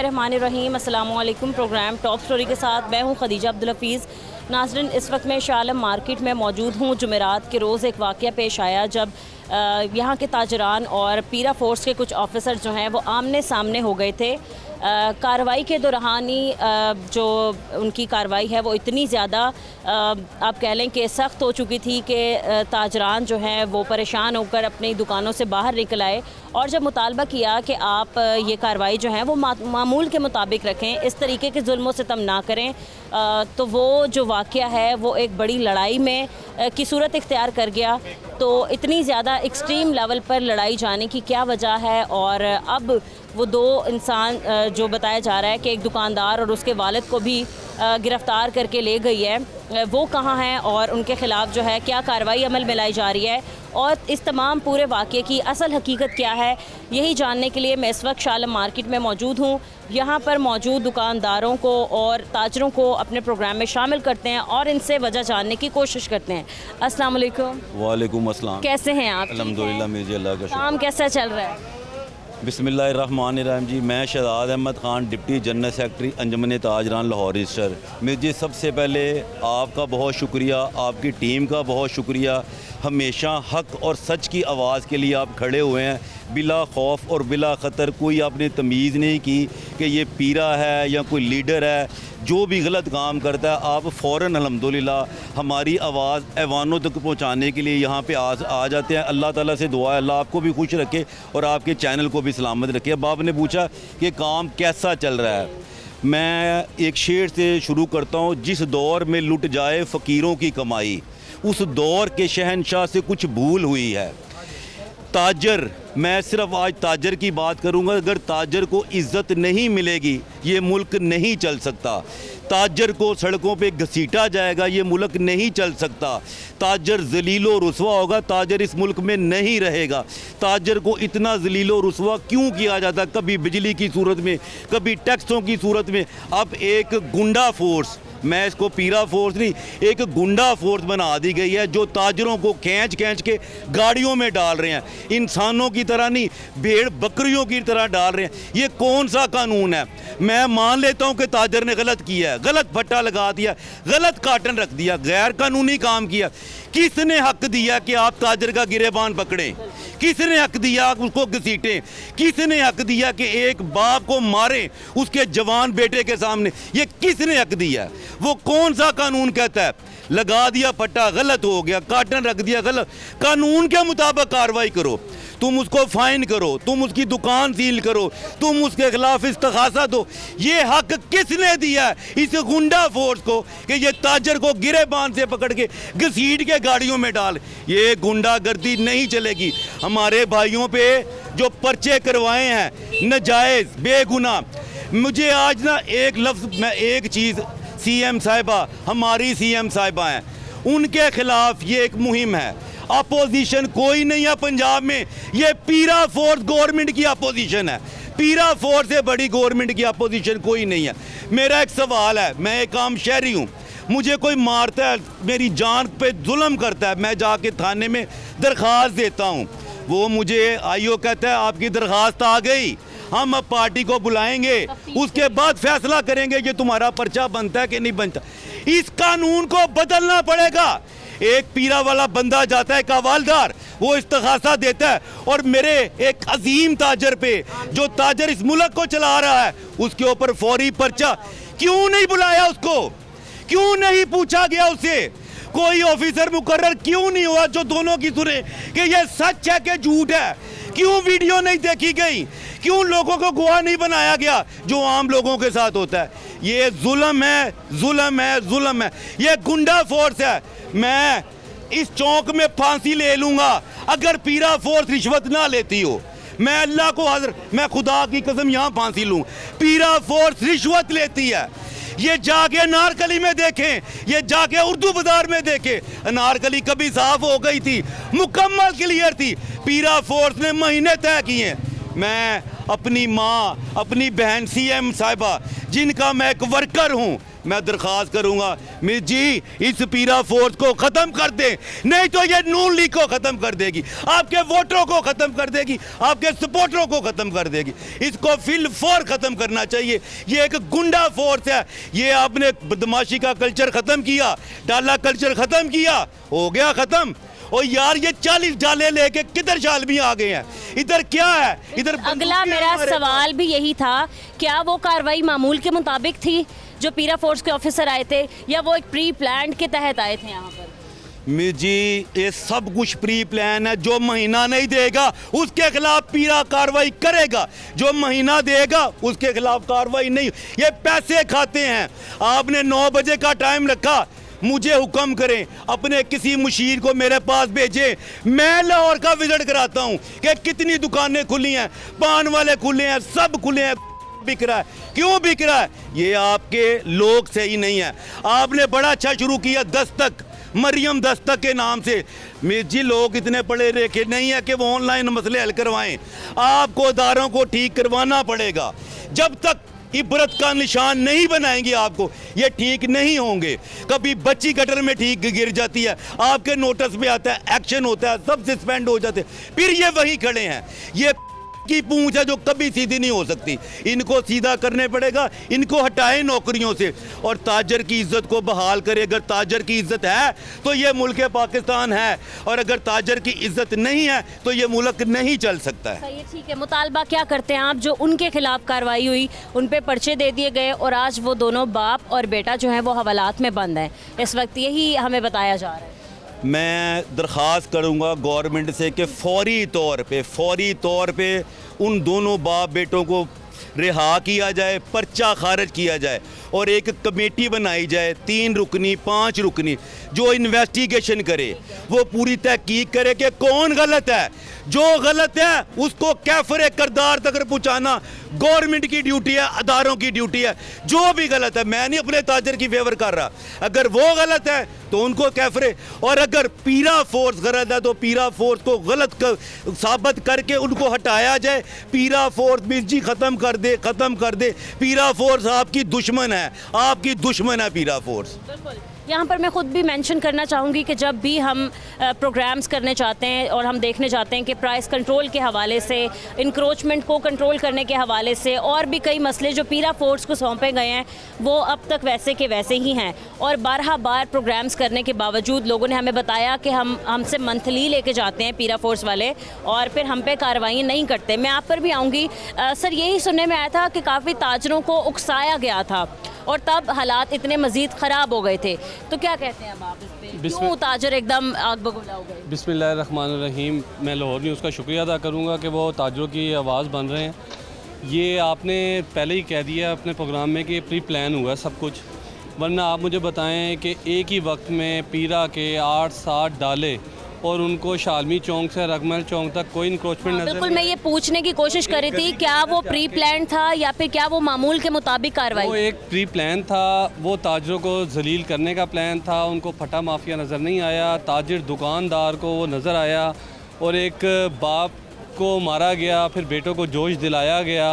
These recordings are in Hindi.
बिस्मिल्लाहिर्रहमानिर्रहीम। अस्सलामु अलैकुम। प्रोग्राम टॉप स्टोरी के साथ मैं हूँ खदीजा अब्दुल हफीज़। नाज़रीन, इस वक्त मैं शाह आलम मार्केट में मौजूद हूँ। जुमेरात के रोज़ एक वाक़या पेश आया जब यहाँ के ताजरान और पीरा फोर्स के कुछ ऑफिसर जो हैं वो आमने सामने हो गए थे। कार्रवाई के दौरान ही जो उनकी कार्रवाई है वो इतनी ज़्यादा आप कह लें कि सख्त हो चुकी थी कि ताजरान जो हैं वो परेशान होकर अपनी दुकानों से बाहर निकल आए और जब मुतालबा किया कि आप ये कार्रवाई जो है वो मामूल के मुताबिक रखें, इस तरीके के जुल्म सितम ना करें, तो वो जो वाक़या है वो एक बड़ी लड़ाई में की सूरत इख्तियार कर गया। तो इतनी ज़्यादा एक्सट्रीम लेवल पर लड़ाई जाने की क्या वजह है, और अब वो दो इंसान जो बताया जा रहा है कि एक दुकानदार और उसके वालिद को भी गिरफ़्तार करके ले गई है, वो कहाँ हैं और उनके ख़िलाफ़ जो है क्या कार्रवाई अमल में लाई जा रही है, और इस तमाम पूरे वाक़े की असल हकीकत क्या है, यही जानने के लिए मैं इस वक्त शाह आलम मार्केट में मौजूद हूँ। यहाँ पर मौजूद दुकानदारों को और ताजरों को अपने प्रोग्राम में शामिल करते हैं और इनसे वजह जानने की कोशिश करते हैं। अस्सलाम वालेकुम। वालेकुम अस्सलाम। कैसे हैं आप? अल्हम्दुलिल्लाह, मुझे अल्लाह का शुक्र। काम कैसा चल रहा है? बिस्मिल्लाहिर्रहमानिर्रहीम जी, मैं Shahzad Ahmad Khan, deputy general secretary Anjuman Tajran Lahore register. मुझे सबसे पहले आपका बहुत शुक्रिया, आपकी टीम का बहुत शुक्रिया। हमेशा हक़ और सच की आवाज़ के लिए आप खड़े हुए हैं, बिला खौफ और बिला ख़तर। कोई आपने तमीज़ नहीं की कि ये पीरा है या कोई लीडर है। जो भी गलत काम करता है आप फ़ौरन अल्हम्दुलिल्लाह हमारी आवाज़ ऐवानों तक पहुंचाने के लिए यहाँ पे आ जाते हैं। अल्लाह ताला से दुआ है अल्लाह आपको भी खुश रखे और आपके चैनल को भी सलामत रखे। अब आपने पूछा कि काम कैसा चल रहा है, मैं एक शेर से शुरू करता हूँ। जिस दौर में लुट जाए फ़कीरों की कमाई, उस दौर के शहनशाह से कुछ भूल हुई है। ताजर, मैं सिर्फ आज ताजर की बात करूंगा। अगर ताजर को इज़्ज़त नहीं मिलेगी ये मुल्क नहीं चल सकता। ताजर को सड़कों पे घसीटा जाएगा ये मुल्क नहीं चल सकता। ताजर ज़लीलो रुस्वा होगा, ताजर इस मुल्क में नहीं रहेगा। ताजर को इतना ज़लीलो रुस्वा क्यों किया जाता, कभी बिजली की सूरत में, कभी टैक्सों की सूरत में। अब एक गुंडा फोर्स, मैं इसको पीरा फोर्स नहीं, एक गुंडा फोर्स बना दी गई है जो ताजरों को खींच खींच के गाड़ियों में डाल रहे हैं। इंसानों की तरह नहीं, भेड़ बकरियों की तरह डाल रहे हैं। ये कौन सा कानून है? मैं मान लेता हूं कि ताजर ने गलत किया है, गलत भट्टा लगा दिया, गलत काटन रख दिया, गैर कानूनी काम किया। किसने हक दिया कि आप ताजर का गिरेबान पकड़ें? किसने हक दिया आप उसको घसीटें? किसने हक दिया कि एक बाप को मारें उसके जवान बेटे के सामने? ये किसने हक दिया? वो कौन सा कानून कहता है? लगा दिया पट्टा, गलत हो गया, काटन रख दिया, गलत। कानून के मुताबिक कार्रवाई करो, तुम उसको फाइन करो, तुम उसकी दुकान सील करो, तुम उसके खिलाफ इस्तग़ासा दो। ये हक किसने दिया है इस गुंडा फोर्स को कि ये ताजर को गिरेबान से पकड़ के घसीट के गाड़ियों में डाल? ये गुंडागर्दी नहीं चलेगी। हमारे भाइयों पे जो पर्चे करवाए हैं नाजायज़ बेगुनाह, मुझे आज ना एक लफ्ज़, मैं एक चीज़, सीएम साहिबा, हमारी सीएम साहिबा हैं, उनके खिलाफ ये एक मुहिम है। अपोजिशन कोई नहीं है पंजाब में, ये पीरा फोर्स गवर्नमेंट की अपोजिशन है। पीरा फोर्स से बड़ी गवर्नमेंट की अपोजिशन कोई नहीं है। मेरा एक सवाल है, मैं एक आम शहरी हूँ, मुझे कोई मारता है, मेरी जान पे जुल्म करता है, मैं जाके थाने में दरख्वास्त देता हूँ, वो मुझे आईओ कहता है आपकी दरख्वास्त आ गई, हम अब पार्टी को बुलाएंगे, उसके बाद फैसला करेंगे कि तुम्हारा पर्चा बनता है कि नहीं बनता। इस कानून को बदलना पड़ेगा। एक पीरा वाला बंदा जाता है, कवालदार, वो इस्तग़ासा देता है और मेरे एक अजीम ताजर पे, जो ताजर इस मुल्क को चला रहा है, उसके ऊपर फौरी पर्चा। क्यों नहीं बुलाया उसको? क्यों नहीं पूछा गया उससे? कोई ऑफिसर मुकर्रर क्यों नहीं हुआ जो दोनों की सुने कि ये सच है कि झूठ है? क्यों वीडियो नहीं देखी गई? क्यों लोगों को गवाह नहीं बनाया गया जो आम लोगों के साथ होता है? ये जुल्म है, जुल्म है, जुल्म है। ये गुंडा फोर्स है। मैं इस चौक में फांसी ले लूंगा अगर पीरा फोर्स रिश्वत ना लेती हो। मैं अल्लाह को हाजिर, मैं खुदा की कसम यहाँ फांसी लूँ। पीरा फोर्स रिश्वत लेती है। ये जाके अनारकली में देखें, ये जाके उर्दू बाजार में देखें। अनारकली कभी साफ हो गई थी, मुकम्मल क्लियर थी। पीरा फोर्स ने महीने तय किए। मैं अपनी माँ, अपनी बहन सीएम साहिबा, जिनका मैं एक वर्कर हूँ, मैं दरख्वास्त करूंगा मिस जी इस पीरा फोर्स को ख़त्म कर दें, नहीं तो ये नून लीग को ख़त्म कर देगी, आपके वोटरों को ख़त्म कर देगी, आपके सपोर्टरों को ख़त्म कर देगी। इसको फिल फोर ख़त्म करना चाहिए। ये एक गुंडा फोर्स है। ये आपने बदमाशी का कल्चर ख़त्म किया, डाला कल्चर ख़त्म किया, हो गया ख़त्म। और यार ये 40 डाले लेके किधर शालमी आ गए हैं, इधर क्या है, इधर अगला मेरा सवाल भी यही था, क्या वो कार्रवाई मामूल के मुताबिक थी जो पीरा फोर्स के ऑफिसर आए थे, या वो एक प्री प्लान के तहत आए थे यहाँ पर? मिस जी ये सब कुछ प्री प्लान है। जो महीना नहीं देगा उसके खिलाफ पीरा कार्रवाई करेगा, जो महीना देगा उसके खिलाफ कार्रवाई नहीं। ये पैसे खाते हैं। आपने 9 बजे का टाइम रखा, मुझे हुक्म करें अपने किसी मुशीर को मेरे पास भेजें, मैं लाहौर का विजिट कराता हूं कि कितनी दुकानें खुली हैं, पान वाले खुले हैं, सब खुले हैं, बिक रहा है। क्यों बिक रहा है? ये आपके लोग सही नहीं है। आपने बड़ा अच्छा शुरू किया दस्तक, मरियम दस्तक के नाम से। मिस जी लोग इतने पढ़े लिखे नहीं है कि वो ऑनलाइन मसले हल करवाएं। आपको अदारों को ठीक करवाना पड़ेगा। जब तक इबरत का निशान नहीं बनाएंगे आपको ये ठीक नहीं होंगे। कभी बच्ची गटर में ठीक गिर जाती है, आपके नोटिस पे आता है, एक्शन होता है, सब सस्पेंड हो जाते हैं, फिर ये वही खड़े हैं। ये की पूंछ है जो कभी सीधी नहीं हो सकती। इनको सीधा करने पड़ेगा, इनको हटाएं नौकरियों से और ताजर की इज्जत को बहाल करें। अगर ताजर की इज्जत है तो ये मुल्क पाकिस्तान है, और अगर ताजर की इज्जत नहीं है तो ये मुल्क नहीं चल सकता है। सही, ठीक है। मुतालबा क्या करते हैं आप? जो उनके खिलाफ कार्रवाई हुई, उन पे पर्चे दे दिए गए और आज वो दोनों बाप और बेटा जो हैं वो हवालात में बंद हैं इस वक्त, यही हमें बताया जा रहा है। मैं दरख्वास्त करूंगा गवर्नमेंट से कि फौरी तौर पे उन दोनों बाप बेटों को रिहा किया जाए, पर्चा खारिज किया जाए और एक कमेटी बनाई जाए, 3 रुकनी 5 रुकनी, जो इन्वेस्टिगेशन करे, वो पूरी तहकीक करे कि कौन गलत है। जो गलत है उसको कैफरे करदार तक पहुँचाना गवर्नमेंट की ड्यूटी है, अदारों की ड्यूटी है। जो भी गलत है, मैं नहीं अपने ताजर की फेवर कर रहा, अगर वो गलत है तो उनको कैफरे, और अगर पीरा फोर्स गलत है तो पीरा फोर्स को गलत साबित करके उनको हटाया जाए। पीरा फोर्स मिस जी ख़त्म कर दे। पीरा फोर्स आपकी दुश्मन है, आपकी दुश्मन है पीरा फोर्स। यहाँ पर मैं ख़ुद भी मेंशन करना चाहूँगी कि जब भी हम प्रोग्राम्स करने चाहते हैं और हम देखने चाहते हैं कि प्राइस कंट्रोल के हवाले से, इंक्रोचमेंट को कंट्रोल करने के हवाले से और भी कई मसले जो पीरा फोर्स को सौंपे गए हैं वो अब तक वैसे के वैसे ही हैं, और 12 बार प्रोग्राम्स करने के बावजूद लोगों ने हमें बताया कि हमसे मंथली लेके जाते हैं पीरा फोर्स वाले और फिर हम पे कार्रवाई नहीं करते। मैं आप पर भी आऊँगी सर, यही सुनने में आया था कि काफ़ी ताजरों को उकसाया गया था और तब हालात इतने मज़ीद ख़राब हो गए थे, तो क्या कहते हैं अब आप इस पे? क्यों ताजर एकदम आग बगुला हो गए? बिस्मिल्लाहिर्रहमानिर्रहीम। मैं लाहौर न्यूज़ का शुक्रिया अदा करूँगा कि वो ताजरों की आवाज़ बन रहे हैं। ये आपने पहले ही कह दिया अपने प्रोग्राम में कि प्री प्लान हुआ सब कुछ, वरना आप मुझे बताएं कि एक ही वक्त में पीरा के 8-7 डाले और उनको शालमी चौक से रगमल चौक तक कोई इंक्रोचमेंट नजर बिल्कुल, मैं ये पूछने की कोशिश कर रही थी, क्या वो प्री प्लान था या फिर क्या वो मामूल के मुताबिक कार्रवाई? वो एक प्री प्लान था, वो ताजरों को जलील करने का प्लान था। उनको फटा माफिया नज़र नहीं आया, ताजिर दुकानदार को वो नज़र आया और एक बाप को मारा गया, फिर बेटों को जोश दिलाया गया।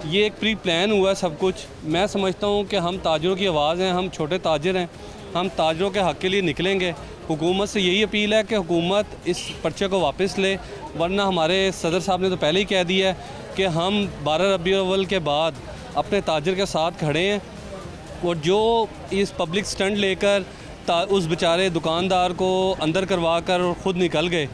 ये एक प्री प्लान हुआ सब कुछ। मैं समझता हूँ कि हम ताजरों की आवाज़ हैं, हम छोटे ताजिर हैं, हम ताजरों के हक़ के लिए निकलेंगे। हुकूमत से यही अपील है कि हुकूमत इस पर्चे को वापस ले, वरना हमारे सदर साहब ने तो पहले ही कह दिया है कि हम 12 रबी अव्वल के बाद अपने ताजिर के साथ खड़े हैं, और जो इस पब्लिक स्टंट लेकर उस बेचारे दुकानदार को अंदर करवा कर और ख़ुद निकल गए,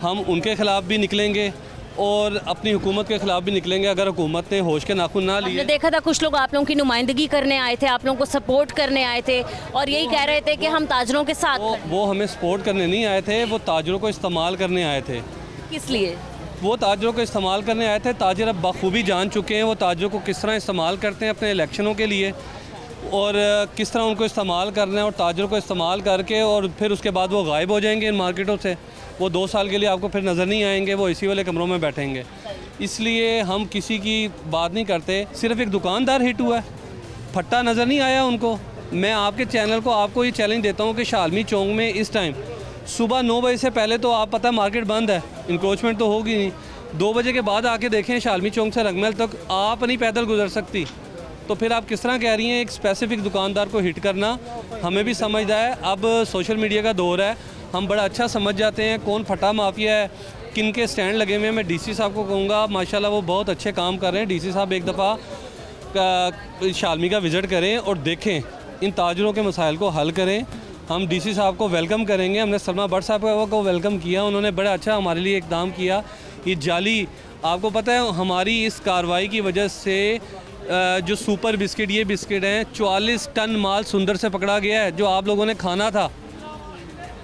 हम उनके ख़िलाफ़ भी निकलेंगे और अपनी हुकूमत के खिलाफ भी निकलेंगे अगर हुकूमत ने होश के नाखून ना लिए। हमने देखा था कुछ लोग आप लोगों की नुमाइंदगी करने आए थे, आप लोगों को सपोर्ट करने आए थे और यही कह रहे थे कि हम ताजरों के साथ। वो हमें सपोर्ट करने नहीं आए थे, वो ताजरों को इस्तेमाल करने आए थे। किस लिए? वो ताजरों को इस्तेमाल करने आए थे। ताजर अब बखूबी जान चुके हैं वो ताजरों को किस तरह इस्तेमाल करते हैं अपने इलेक्शनों के लिए, और किस तरह उनको इस्तेमाल करना है, और ताजरों को इस्तेमाल करके और फिर उसके बाद वो गायब हो जाएंगे इन मार्केटों से। वो 2 साल के लिए आपको फिर नज़र नहीं आएंगे, वो इसी वाले कमरों में बैठेंगे। इसलिए हम किसी की बात नहीं करते। सिर्फ एक दुकानदार हिट हुआ है, फट्टा नज़र नहीं आया उनको। मैं आपके चैनल को आपको ये चैलेंज देता हूँ कि शालमी चौक में इस टाइम सुबह 9 बजे से पहले तो आप पता है मार्केट बंद है, इंक्रोचमेंट तो होगी नहीं। 2 बजे के बाद आके देखें शालमी चौक से रंगमहल तक आप नहीं पैदल गुजर सकती, तो फिर आप किस तरह कह रही हैं एक स्पेसिफिक दुकानदार को हिट करना? हमें भी समझदा है, अब सोशल मीडिया का दौर है, हम बड़ा अच्छा समझ जाते हैं कौन फटा माफिया है, किन के स्टैंड लगे हुए हैं। मैं डीसी साहब को कहूँगा माशाल्लाह वो बहुत अच्छे काम कर रहे हैं। डीसी साहब एक दफ़ा शालमी का विज़िट करें और देखें, इन ताजरों के मसाइल को हल करें। हम डीसी साहब को वेलकम करेंगे। हमने सलमा भट्ट साहब को वेलकम किया, उन्होंने बड़ा अच्छा हमारे लिए इक़दाम किया। ये जाली, आपको पता है हमारी इस कार्रवाई की वजह से जो सुपर बिस्किट, ये बिस्किट हैं, 44 टन माल सुंदर से पकड़ा गया है। जो आप लोगों ने खाना था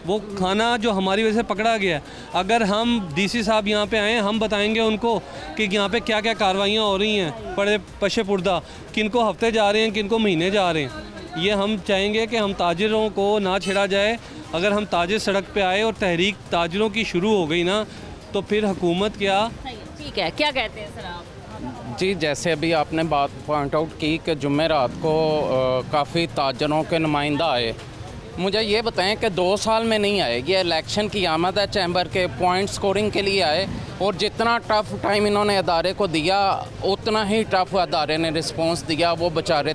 वो खाना जो हमारी वजह से पकड़ा गया है। अगर हम डीसी साहब यहाँ पे आएँ, हम बताएंगे उनको कि यहाँ पे क्या क्या कार्रवाइयाँ हो रही हैं, बड़े पशे पुर्दा, किन को हफ्ते जा रहे हैं, किन को महीने जा रहे हैं। ये हम चाहेंगे कि हम ताजिरों को ना छेड़ा जाए। अगर हम ताजिर सड़क पे आए और तहरीक ताजिरों की शुरू हो गई ना, तो फिर हुकूमत क्या। ठीक है, क्या कहते हैं सर आप? जी, जैसे अभी आपने बात पॉइंट आउट की कि जुमेरात को काफ़ी ताजरों के नुमाइंदा आए। मुझे ये बताएं कि 2 साल में नहीं आए, ये इलेक्शन की आमद है, चैम्बर के पॉइंट स्कोरिंग के लिए आए, और जितना टफ़ टाइम इन्होंने अदारे को दिया उतना ही टफ़ अदारे ने रिस्पॉन्स दिया वो बेचारे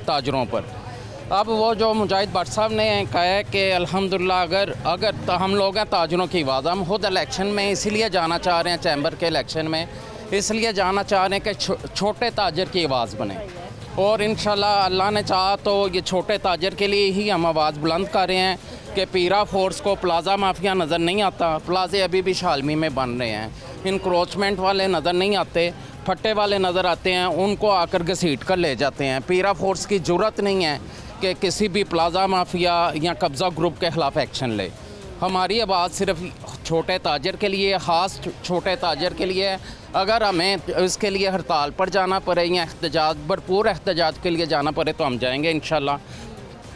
ताजरों पर। अब वो जो मुजाहिद भट्ट साहब ने कहा है कि अल्हम्दुलिल्लाह अगर तो हम लोग हैं ताजरों की आवाज़, हम खुद इलेक्शन में इसीलिए जाना चाह रहे हैं, चैम्बर के इलेक्शन में इसलिए जाना चाह रहे हैं कि छोटे ताजर की आवाज़ बने, और इंशाल्लाह अल्लाह ने चाहा तो ये छोटे ताजर के लिए ही हम आवाज़ बुलंद कर रहे हैं कि पीरा फोर्स को प्लाज़ा माफिया नज़र नहीं आता। प्लाज़े अभी भी शालमी में बन रहे हैं, इंक्रोचमेंट वाले नज़र नहीं आते, फट्टे वाले नज़र आते हैं, उनको आकर घसीट कर ले जाते हैं। पीरा फोर्स की ज़रूरत नहीं है कि किसी भी प्लाज़ा माफिया या कब्ज़ा ग्रुप के ख़िलाफ़ एक्शन ले। हमारी आवाज़ सिर्फ छोटे ताजर के लिए, ख़ास छोटे ताजर के लिए है। अगर हमें इसके लिए हड़ताल पर जाना पड़े या एहतजाज, भरपूर एहतजाज के लिए जाना पड़े तो हम जाएंगे इंशाल्लाह,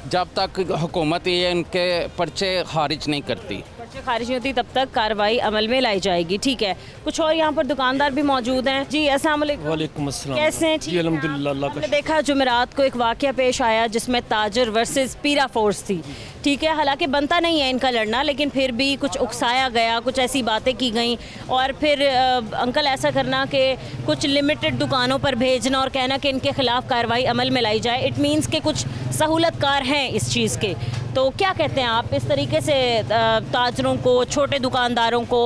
जब तक हुकूमत ये इनके पर्चे खारिज नहीं करती। पर्चे खारिज नहीं होती तब तक कार्रवाई अमल में लाई जाएगी। ठीक है, कुछ और यहाँ पर दुकानदार भी मौजूद हैं। जी अस्सलाम वालेकुम। वालेकुम अस्सलाम। कैसे हैं? जी अल्हम्दुलिल्लाह, अल्लाह का हमने देखा जुमेरात को एक वाक़या पेश आया जिसमें ताजर वर्सेस पीरा फोर्स थी। ठीक है, हालांकि बनता नहीं है इनका लड़ना, लेकिन फिर भी कुछ उकसाया गया, कुछ ऐसी बातें की गई, और फिर अंकल ऐसा करना कि कुछ लिमिटेड दुकानों पर भेजना और कहना कि इनके ख़िलाफ़ कार्रवाई अमल में लाई जाए। इट मीन्स के कुछ सहूलतकार हैं इस चीज़ के। तो क्या कहते हैं आप, इस तरीके से ताजरों को, छोटे दुकानदारों को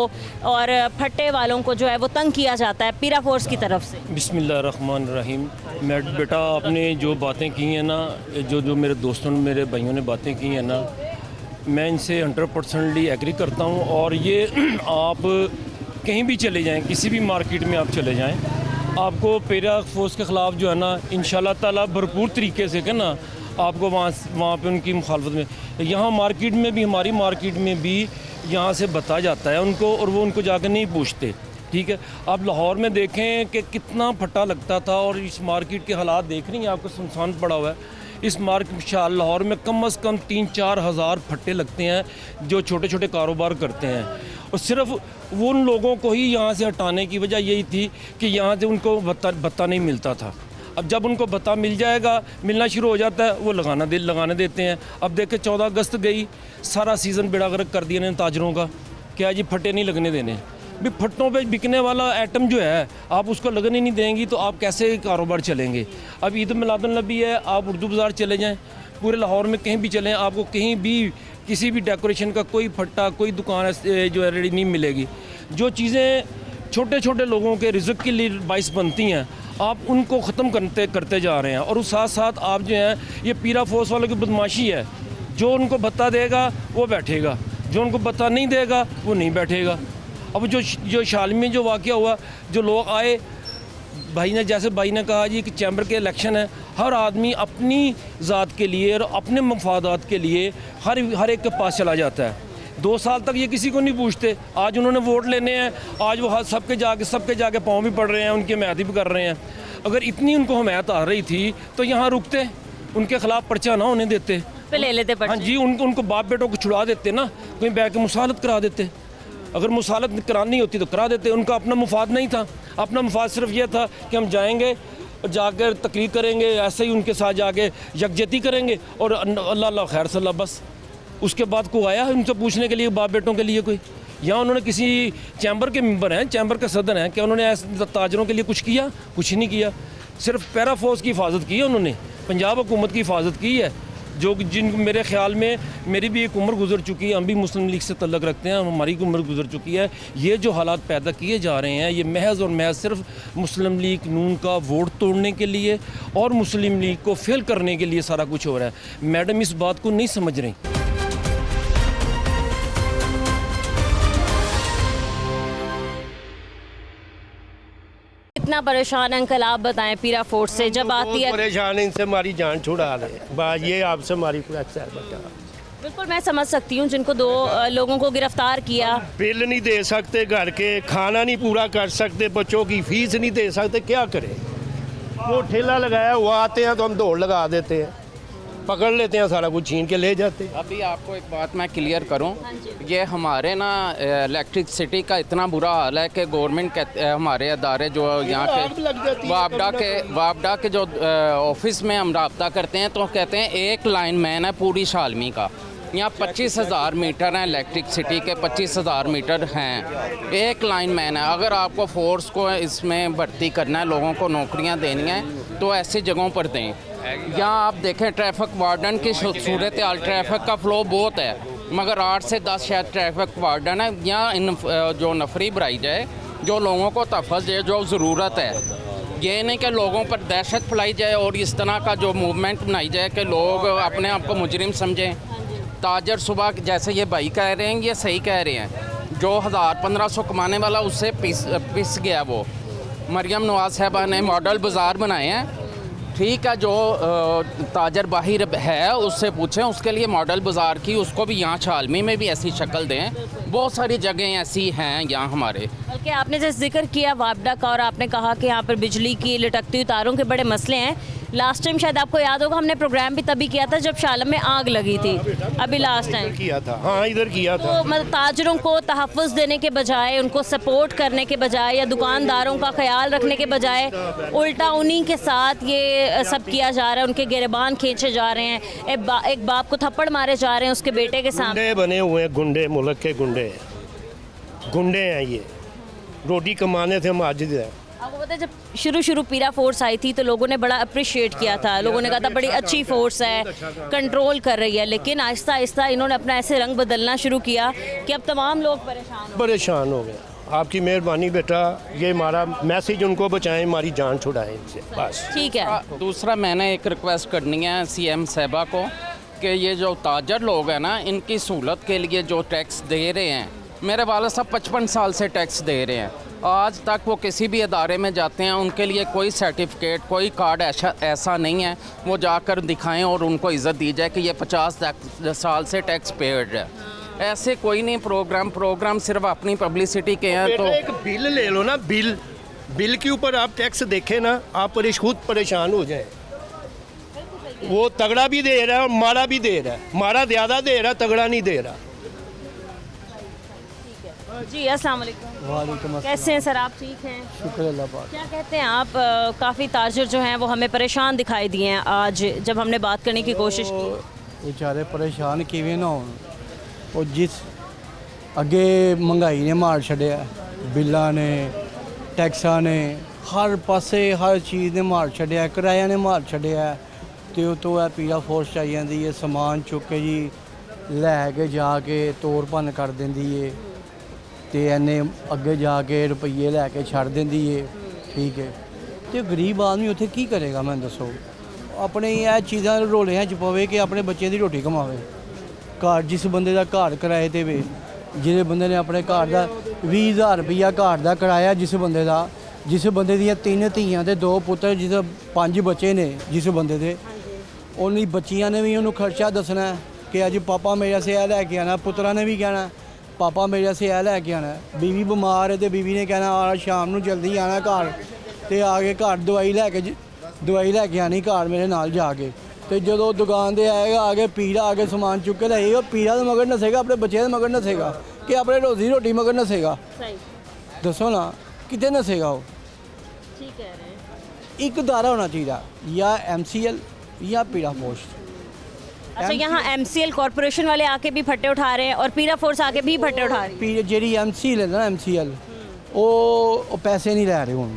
और फट्टे वालों को जो है वो तंग किया जाता है पीरा फोर्स की तरफ से? बिस्मिल्लाहिर्रहमानिर्रहीम। मैं बेटा आपने जो बातें की हैं ना, जो मेरे दोस्तों ने, मेरे भाइयों ने बातें की हैं ना, मैं इनसे 100% एग्री करता हूँ। और ये आप कहीं भी चले जाएं, किसी भी मार्केट में आप चले जाएं, आपको पीरा फोर्स के ख़िलाफ़ जो है ना इंशाल्लाह ताला भरपूर तरीके से ना आपको वहाँ पे उनकी मुखालफत में, यहाँ मार्केट में भी, हमारी मार्केट में भी यहाँ से बताया जाता है उनको, और वो उनको जाकर नहीं पूछते। ठीक है, आप लाहौर में देखें कि कितना फटा लगता था, और इस मार्केट के हालात देख रही हैं, आपको सुनसान पड़ा हुआ है। इस मार्केट लाहौर में कम से कम 3-4 हज़ार फट्टे लगते हैं जो छोटे छोटे कारोबार करते हैं, और सिर्फ वो उन लोगों को ही यहाँ से हटाने की वजह यही थी कि यहाँ से उनको भत्ता नहीं मिलता था। अब जब उनको भत्ता मिल जाएगा, मिलना शुरू हो जाता है, वो लगाने देते हैं। अब देखे 14 अगस्त गई, सारा सीज़न बेड़ा गर्क कर दिया ने ताजरों का, क्या जी फट्टे नहीं लगने देने। भी फट्टों पे बिकने वाला आइटम जो है आप उसको लगने नहीं देंगी तो आप कैसे कारोबार चलेंगे। अब ईद मिलादुन्नबी है, आप उर्दू बाज़ार चले जाएँ, पूरे लाहौर में कहीं भी चलें, आपको कहीं भी किसी भी डेकोरेशन का कोई फट्टा, कोई दुकान जो है रेडी नहीं मिलेगी। जो चीज़ें छोटे छोटे लोगों के रिज़्क़ के लिए बाइस बनती हैं, आप उनको ख़त्म करते जा रहे हैं। और उस साथ साथ आप जो हैं, ये पीरा फोर्स वालों की बदमाशी है, जो उनको भत्ता देगा वो बैठेगा, जो उनको भत्ता नहीं देगा वो नहीं बैठेगा। अब जो शालमी में जो वाक़या हुआ, जो लोग आए, भाई ने जैसे भाई ने कहा जी कि चैम्बर के इलेक्शन है, हर आदमी अपनी ज़ात के लिए और अपने मफादात के लिए हर एक के पास चला जाता है। 2 साल तक ये किसी को नहीं पूछते, आज उन्होंने वोट लेने हैं, आज वो सबके जाके पाँव भी पड़ रहे हैं, उनकी हमायत भी कर रहे हैं। अगर इतनी उनको हमायत आ रही थी तो यहाँ रुकते, उनके ख़िलाफ़ पर्चा ना होने देते, ले लेते पर्चे। हाँ जी, उनको बाप बेटों को छुड़ा देते ना, कहीं बैठ के मुसालत करा देते। अगर मुसालत करानी होती तो करा देते। उनका अपना मुफाद नहीं था, अपना मुफाद सिर्फ ये था कि हम जाएंगे और जाकर तकरीर करेंगे, ऐसे ही उनके साथ जाके यकजहती करेंगे और अल्लाह खैर सल्ला, बस। उसके बाद कोई आया उनसे पूछने के लिए, बाप बेटों के लिए कोई? यहाँ उन्होंने किसी चैम्बर के मेंबर हैं, चैम्बर के सदर हैं, क्या उन्होंने ऐसे ताजरों के लिए कुछ किया? कुछ नहीं किया। सिर्फ पैरा फोर्स की हिफाजत की है उन्होंने, पंजाब हुकूमत की हिफाजत की है, जो जिन मेरे ख्याल में मेरी भी एक उम्र गुजर चुकी है, हम भी मुस्लिम लीग से तल्लक रखते हैं, हमारी उम्र गुजर चुकी है। ये जो हालात पैदा किए जा रहे हैं ये महज और महज सिर्फ मुस्लिम लीग नून का वोट तोड़ने के लिए और मुस्लिम लीग को फेल करने के लिए सारा कुछ हो रहा है। मैडम इस बात को नहीं समझ रही। इतना परेशान है अंकल, आप बताएं पीरा फोर्ट से जब आती है। परेशान है, इनसे हमारी जान छुड़ा रहे हैं, बस ये आपसे हमारी रिक्वेस्ट है बेटा। बिल्कुल मैं समझ सकती हूँ, जिनको 2 लोगों को गिरफ्तार किया, बिल नहीं दे सकते, घर के खाना नहीं पूरा कर सकते, बच्चों की फीस नहीं दे सकते, क्या करें। वो ठेला लगाया वो आते हैं तो हम दौड़ लगा देते हैं, पकड़ लेते हैं, सारा कुछ छीन के ले जाते हैं। अभी आपको एक बात मैं क्लियर करूं, ये हमारे ना इलेक्ट्रिसिटी का इतना बुरा हाल है कि गवर्नमेंट हमारे अदारे जो यहाँ के वापडा के जो ऑफिस में हम रब्ता करते हैं तो कहते हैं एक लाइन मैन है पूरी शालमी का। यहाँ 25,000 मीटर हैं, इलेक्ट्रिसिटी के 25,000 मीटर हैं, एक लाइन मैन है। अगर आपको फोर्स को इसमें भर्ती करना है, लोगों को नौकरियाँ देनी हैं तो ऐसी जगहों पर दें। यहाँ आप देखें ट्रैफिक वार्डन की सूरत हाल, ट्रैफिक का फ़्लो बहुत है, मगर 8 से 10 शायद ट्रैफिक वार्डन है। यहाँ जो नफरी बढ़ाई जाए, जो लोगों को तहफ़्फ़ुज़ है, जो ज़रूरत है, ये नहीं कि लोगों पर दहशत फैलाई जाए और इस तरह का जो मूवमेंट बनाई जाए कि लोग अपने आप को मुजरिम समझें। ताजर सुबह जैसे ये भाई कह रहे हैं, ये सही कह रहे हैं, जो 1000-1500 कमाने वाला उससे पिस गया। वो मरियम नवाज साहबा ने मॉडल बाज़ार बनाए हैं, ठीक है, जो ताजर बाहिर है उससे पूछें, उसके लिए मॉडल बाज़ार की उसको भी यहाँ शालमी में भी ऐसी शक्ल दें। बहुत सारी जगहें ऐसी हैं यहाँ हमारे। बल्कि आपने जैसे जिक्र किया वापडा का और आपने कहा कि यहाँ पर बिजली की लटकती हुई तारों के बड़े मसले हैं। लास्ट टाइम शायद आपको याद होगा हमने प्रोग्राम भी तभी किया था जब शालम में आग लगी थी, अभी लास्ट टाइम किया था। हाँ इधर किया था। तो मतलब ताजरों को तहफ़्फ़ुज़ देने के बजाय, उनको सपोर्ट करने के बजाय या दुकानदारों का ख्याल रखने के बजाय उल्टा उन्हीं के साथ ये सब किया जा रहा है, उनके गिरबान खींचे जा रहे हैं, एक बाप को थप्पड़ मारे जा रहे हैं उसके बेटे के सामने। गुंडे बने हुए हैं, गुंडे, मुल्क के गुंडे हैं ये, रोटी कमाने से माजिद है। आपको पता है जब शुरू पीरा फोर्स आई थी तो लोगों ने बड़ा अप्रिशिएट किया था, लोगों ने कहा था बड़ी अच्छी फोर्स है, कंट्रोल कर रही है, लेकिन आहिस्ता आहिस्ता इन्होंने अपना ऐसे रंग बदलना शुरू किया कि अब तमाम लोग परेशान हो गए। आपकी मेहरबानी बेटा, ये हमारा मैसेज उनको बचाएं, हमारी जान छुड़ाएं इनसे, बस ठीक है। दूसरा मैंने एक रिक्वेस्ट करनी है सीएम साहबा को कि ये जो ताजर लोग हैं ना, इनकी सहूलत के लिए जो टैक्स दे रहे हैं, मेरे वाले साहब 55 साल से टैक्स दे रहे हैं, आज तक वो किसी भी अदारे में जाते हैं उनके लिए कोई सर्टिफिकेट, कोई कार्ड ऐसा नहीं है वो जाकर दिखाएं और उनको इज़्ज़त दी जाए कि ये 50 साल से टैक्स पेड है। ऐसे कोई नहीं प्रोग्राम सिर्फ अपनी पब्लिसिटी के हैं। तो एक बिल ले लो ना, बिल के ऊपर आप टैक्स देखें ना, आप खुद परेशान हो जाए। वो तगड़ा भी दे रहा है और मारा भी दे रहा है, मारा ज़्यादा दे रहा, तगड़ा नहीं दे रहा। जी अस्सलाम वालेकुम। वालेकुम। कैसे हैं सर, आप ठीक हैं? शुक्र अल्लाह पाक। क्या कहते हैं आप, काफ़ी ताजर जो हैं वो हमें परेशान दिखाई दिए हैं आज जब हमने बात करने की कोशिश की। बेचारे परेशान किवें ना होण, ਉਹ ਜਿਸ ਅੱਗੇ ਮਹਿੰਗਾਈ ਨੇ ਮਾਰ ਛੱਡਿਆ, ਬਿੱਲਾਂ ਨੇ, ਟੈਕਸਾਂ ਨੇ, ਹਰ ਪਾਸੇ ਹਰ ਚੀਜ਼ ਨੇ ਮਾਰ ਛੱਡਿਆ, ਕਿਰਾਇਆ ਨੇ ਮਾਰ ਛੱਡਿਆ, ਤੇ ਉਹ ਤੋਂ ਇਹ ਪੀੜਾ ਫੋਰਸ ਚਾਈ ਜਾਂਦੀ ਹੈ, ਸਮਾਨ ਚੁੱਕ ਕੇ ਜੀ ਲੈ ਕੇ ਜਾ ਕੇ ਤੋੜ ਭੰਨ ਕਰ ਦਿੰਦੀ ਏ, ਤੇ ਇਹਨੇ ਅੱਗੇ ਜਾ ਕੇ ਰੁਪਈਏ ਲੈ ਕੇ ਛੱਡ ਦਿੰਦੀ ਏ, ਠੀਕ ਹੈ। ਤੇ ਗਰੀਬ ਆਦਮੀ ਉੱਥੇ ਕੀ ਕਰੇਗਾ ਮੈਨੂੰ ਦੱਸੋ, ਆਪਣੇ ਇਹ ਚੀਜ਼ਾਂ ਰੋਲਿਆਂ 'ਚ ਪਵੇ ਕਿ ਆਪਣੇ ਬੱਚੇ ਦੀ ਰੋਟੀ ਕਮਾਵੇ। ਘਰ ਜਿਸ ਬੰਦੇ ਦਾ ਘਰ ਕਿਰਾਏ 'ਤੇ ਵੇ, ਜਿਹੜੇ ਬੰਦੇ ਨੇ ਆਪਣੇ ਘਰ ਦਾ 20,000 ਰੁਪਈਆ ਘਰ ਦਾ ਕਿਰਾਇਆ, ਜਿਸ ਬੰਦੇ ਦੀਆਂ 3 ਧੀਆਂ ਤੇ 2 ਪੁੱਤਰ, ਜਿਸ 5 ਬੱਚੇ ਨੇ, ਜਿਸ ਬੰਦੇ ਦੇ ਉਹਨੀ ਬੱਚੀਆਂ ਨੇ ਵੀ ਉਹਨੂੰ ਖਰਚਾ ਦੱਸਣਾ ਕਿ ਅੱਜ ਪਾਪਾ ਮੇਰੇ ਸੇ ਇਹ ਲੈ ਕੇ ਆਣਾ, ਪੁੱਤਰਾਂ ਨੇ ਵੀ ਕਹਿਣਾ ਪਾਪਾ ਮੇਰੇ ਸੇ ਇਹ ਲੈ ਕੇ ਆਣਾ। ਬੀਵੀ ਬਿਮਾਰ ਹੈ ਤੇ ਬੀਵੀ ਨੇ ਕਹਿਣਾ ਆ ਸ਼ਾਮ ਨੂੰ ਜਲਦੀ ਆਣਾ ਘਰ, ਤੇ ਆ ਕੇ ਘਰ ਦਵਾਈ ਲੈ ਕੇ ਆਣੀ ਘਰ ਮੇਰੇ ਨਾਲ ਜਾ ਕੇ। ਤੇ ਜਦੋਂ ਦੁਕਾਨ ਤੇ ਆਏਗਾ ਆ ਕੇ ਪੀੜਾ ਆ ਕੇ ਸਮਾਨ ਚੁੱਕ ਕੇ ਲਿਆਏਗਾ, ਪੀੜਾ ਦੇ ਮਗਰ ਨਸੇਗਾ, ਆਪਣੇ ਬੱਚੇ ਦੇ ਮਗਰ ਨਸੇਗਾ ਕਿ ਆਪਣੇ ਰੋਟੀ ਮਗਰ ਨਸੇਗਾ। ਦੱਸੋ ਨਾ ਕਿਤੇ ਨਸੇਗਾ ਉਹ। ठीक कह रहे हैं। ਇੱਕ ਅਦਾਰਾ ਹੋਣਾ ਚਾਹੀਦਾ, ਜਾਂ MCL ਜਾਂ ਪੀੜਾ पोस्ट। अच्छा, यहाँ MCL कॉरपोरेशन वाले आके भी फट्टे उठा रहे हैं और पीरा फोर्स आके भी फट्टे उठा रही है। ਜਿਹੜੀ MCL ਹੈ ਨਾ, MCL ਉਹ ਪੈਸੇ ਨਹੀਂ ਲੈ ਰਹੇ ਹੁਣ,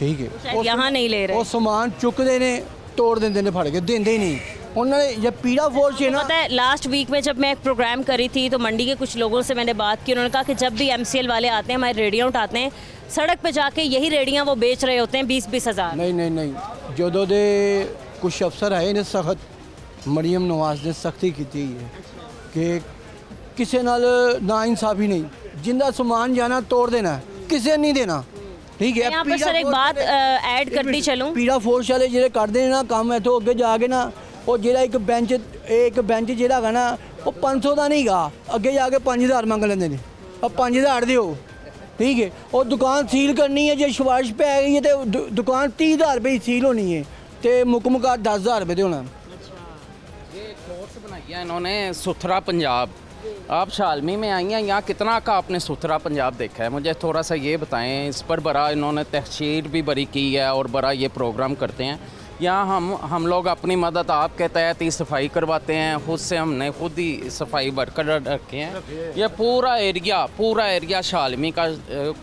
ਠੀਕ ਹੈ शायद यहाँ नहीं ले ਉਹ रहे। ਸਮਾਨ ਚੁੱਕਦੇ ਨੇ ਤੋੜ ਦਿੰਦੇ ਨੇ ਫੜ ਕੇ ਦਿੰਦੇ ਹੀ ਨਹੀਂ ਉਹਨਾਂ ਨੇ ਜੇ ਪੀੜਾ ਫੋਰਸ ਹੈ ਨਾ पता है लास्ट वीक में जब मैं एक प्रोग्राम करी थी तो मंडी के कुछ लोगों से मैंने बात की, उन्होंने कहा कि जब भी MCL वाले आते हैं हमारी रेडियाँ उठाते हैं, सड़क पे जाके यही रेडियाँ वो बेच रहे होते हैं 20-20 हज़ार। ਨਹੀਂ ਨਹੀਂ ਨਹੀਂ ਜਦੋਂ ਦੇ ਕੁਝ ਅਫਸਰ ਆਏ ਨੇ ਸਖਤ ਮਰੀਮ ਨਵਾਜ਼ ਨੇ ਸਖਤੀ ਕੀਤੀ ਹੈ ਕਿ ਕਿਸੇ ਨਾਲ ਨਾ ਇਨਸਾਫੀ ਨਹੀਂ, ਜਿੰਦਾ ਸਮਾਨ ਜਾਣਾ ਤੋੜ ਦੇਣਾ, ਕਿਸੇ ਨਹੀਂ ਦੇਣਾ, ਠੀਕ ਹੈ। यहाँ पर सर एक बात ऐड करती चलूँ, ਪੀੜਾ ਫੋਰਸ ਵਾਲੇ ਜਿਹੜੇ ਕਰਦੇ ਨੇ ਨਾ ਕੰਮ ਇੱਥੋਂ ਅੱਗੇ ਜਾ ਕੇ ਨਾ, ਉਹ ਜਿਹੜਾ ਇੱਕ ਬੈਂਚ ਜਿਹੜਾ ਹੈਗਾ ਨਾ ਉਹ 500 ਦਾ ਨਹੀਂ ਗਾ, ਅੱਗੇ ਜਾ ਕੇ 5000 ਮੰਗ ਲੈਂਦੇ ਨੇ, ਉਹ 5000 ਦਿਓ, ਠੀਕ ਹੈ। ਉਹ ਦੁਕਾਨ ਸੀਲ ਕਰਨੀ ਹੈ, ਜੇ ਸਿਫਾਰਿਸ਼ ਪੈ ਗਈ ਹੈ ਤੇ ਦੁਕਾਨ 30000 ਰੁਪਏ ਦੀ ਸੀਲ होनी है ਤੇ ਮੁਕਮਕਾ 10000 ਰੁਪਏ ਦੇ ਹੋਣਾ। ये एक कोर्स बनाई है इन्होंने सुथरा पंजाब। आप शालमी में आई हैं, यहाँ कितना का आपने सुथरा पंजाब देखा है? मुझे थोड़ा सा ये बताएं। इस पर बड़ा इन्होंने तहसीर भी बड़ी की है और बड़ा ये प्रोग्राम करते हैं। यहाँ हम लोग अपनी मदद आपके तहत ही सफाई करवाते हैं, खुद से हमने खुद ही सफाई वर्कर रखे हैं। ये पूरा एरिया शालमी का,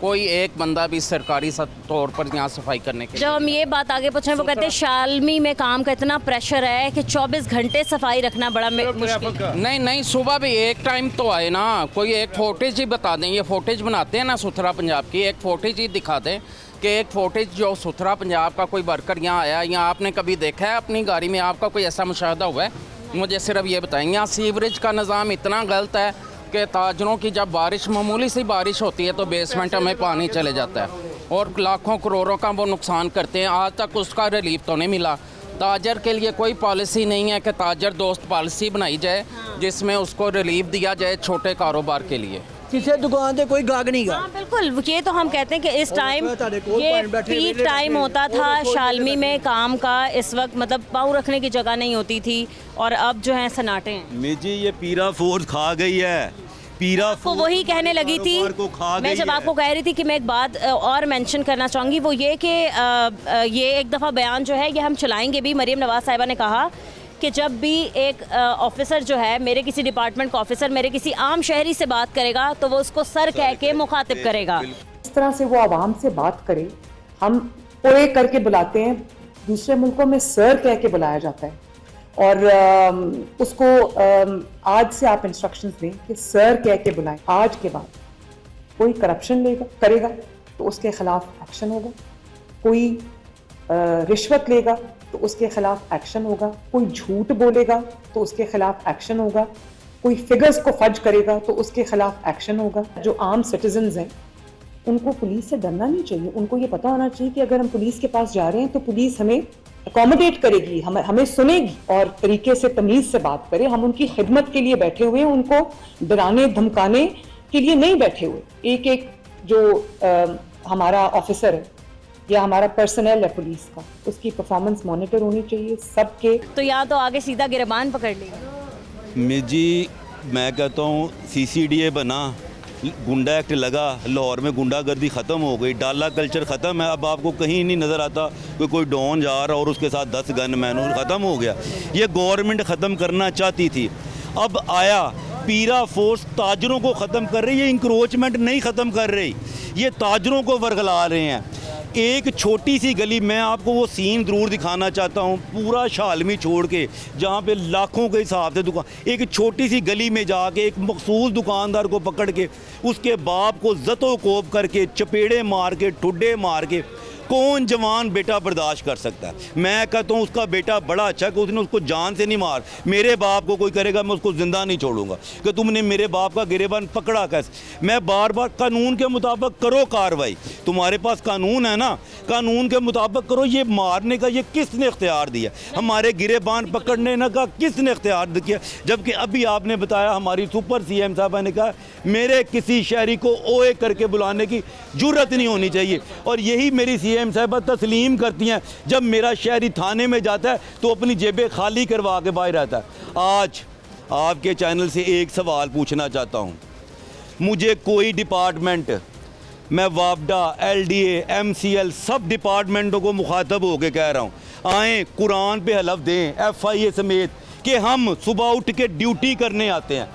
कोई एक बंदा भी सरकारी तौर पर यहाँ सफाई करने के जब हम ये बात आगे पूछे वो कहते हैं शालमी में काम का इतना प्रेशर है कि 24 घंटे सफाई रखना बड़ा मुश्किल है। नहीं, सुबह भी एक टाइम तो आए ना, कोई एक फोटेज ही बता दें। ये फोटेज बनाते हैं ना सुथरा पंजाब की, एक फोटेज ही दिखा दें कि एक फोटेज जो सुथरा पंजाब का कोई वर्कर यहाँ आया, यहाँ आपने कभी देखा है अपनी गाड़ी में, आपका कोई ऐसा मुशाहदा हुआ है? मुझे सिर्फ ये बताएंगे। यहाँ सीवरेज का निज़ाम इतना गलत है कि ताजरों की जब बारिश, मामूली सी बारिश होती है तो बेसमेंट में पानी चले जाता है और लाखों करोड़ों का वो नुकसान करते हैं। आज तक उसका रिलीफ तो नहीं मिला। ताजर के लिए कोई पॉलिसी नहीं है कि ताजर दोस्त पॉलिसी बनाई जाए जिसमें उसको रिलीफ दिया जाए छोटे कारोबार के लिए। ਕਿਸੇ ਦੁਕਾਨ ਤੇ ਕੋਈ ਗਾਹਕ ਨਹੀਂ ਗਾ। हाँ बिल्कुल, ये तो हम कहते हैं कि इस टाइम ये पीक टाइम होता था शालमी में काम का, इस वक्त मतलब पाँव रखने की जगह नहीं होती थी और अब जो है सन्नाटे हैं। मिर्जी ये पीरा फोर्स खा गई है, पीरा आपको वही कहने लगी थी, को खा मैं गई जब है। आपको कह रही थी कि मैं एक बात और मेंशन करना चाहूँगी, वो ये कि ये एक दफ़ा बयान जो है ये हम चलाएंगे भी। मरीम नवाज़ साहिबा ने कहा कि जब भी एक ऑफिसर जो है, मेरे किसी डिपार्टमेंट का ऑफिसर मेरे किसी आम शहरी से बात करेगा तो वो उसको सर कह के मुखातिब करेगा। इस तरह से वो आवाम से बात करे, हम ओए करके बुलाते हैं, दूसरे मुल्कों में सर कह के बुलाया जाता है और उसको आज से आप इंस्ट्रक्शंस दें कि सर कह के बुलाएं। आज के बाद कोई करप्शन करेगा तो उसके खिलाफ एक्शन होगा, कोई रिश्वत लेगा तो उसके खिलाफ एक्शन होगा, कोई झूठ बोलेगा तो उसके खिलाफ एक्शन होगा, कोई फिगर्स को फर्ज करेगा तो उसके खिलाफ एक्शन होगा। जो आम सिटीजन्स हैं उनको पुलिस से डरना नहीं चाहिए। उनको ये पता होना चाहिए कि अगर हम पुलिस के पास जा रहे हैं तो पुलिस हमें अकोमोडेट करेगी, हमें सुनेगी और तरीके से तमीज़ से बात करे। हम उनकी खिदमत के लिए बैठे हुए हैं, उनको डराने धमकाने के लिए नहीं बैठे हुए। एक जो हमारा ऑफिसर है या हमारा पर्सनल है पुलिस का, उसकी परफॉर्मेंस मॉनिटर होनी चाहिए सबके। तो यहाँ तो आगे सीधा गिरबान पकड़ लेगा। मिर्जी मैं कहता हूँ CCDA बना, गुंडा एक्ट लगा, लाहौर में गुंडागर्दी ख़त्म हो गई, डाला कल्चर ख़त्म है। अब आपको कहीं नहीं नज़र आता कि कोई डॉन जा रहा और उसके साथ 10 गन मैन, ख़त्म हो गया। ये गवर्नमेंट ख़त्म करना चाहती थी, अब आया पीरा फोर्स ताजरों को ख़त्म कर रही है, इंक्रोचमेंट नहीं ख़त्म कर रही, ये ताजरों को वर्गला रहे हैं। एक छोटी सी गली, मैं आपको वो सीन ज़रूर दिखाना चाहता हूँ, पूरा शालमी छोड़ के जहाँ पे लाखों के हिसाब से दुकान, एक छोटी सी गली में जाके एक मखसूस दुकानदार को पकड़ के उसके बाप को जतो कोप करके चपेड़े मार के ठुड्डे मार के कौन जवान बेटा बर्दाश्त कर सकता है? मैं कहता हूँ उसका बेटा बड़ा अच्छा कि उसने उसको जान से नहीं मार। मेरे बाप को कोई करेगा मैं उसको ज़िंदा नहीं छोड़ूंगा कि तुमने मेरे बाप का गिरेबान पकड़ा कैसे। मैं बार बार कानून के मुताबिक करो कार्रवाई, तुम्हारे पास कानून है ना, कानून के मुताबिक करो। ये मारने का ये किसने इख्तियार दिया? हमारे गिरेबान पकड़ने का किसने इख्तियार किया? जबकि अभी आपने बताया, हमारी सुपर CM साहबा ने कहा मेरे किसी शहरी को ओए करके बुलाने की जुर्रत नहीं होनी चाहिए। और यही मेरी CM साहबा तस्लीम करती हैं, जब मेरा शहरी थाने में जाता है तो अपनी जेबें खाली करवा के बाहर आता है। आज आपके चैनल से एक सवाल पूछना चाहता हूँ, मुझे कोई डिपार्टमेंट, मैं वापडा, LDA, MCL सब डिपार्टमेंटों को मुखातब होकर कह रहा हूँ, आएँ कुरान पे हलफ दें FIA समेत कि हम सुबह उठ के ड्यूटी करने आते हैं।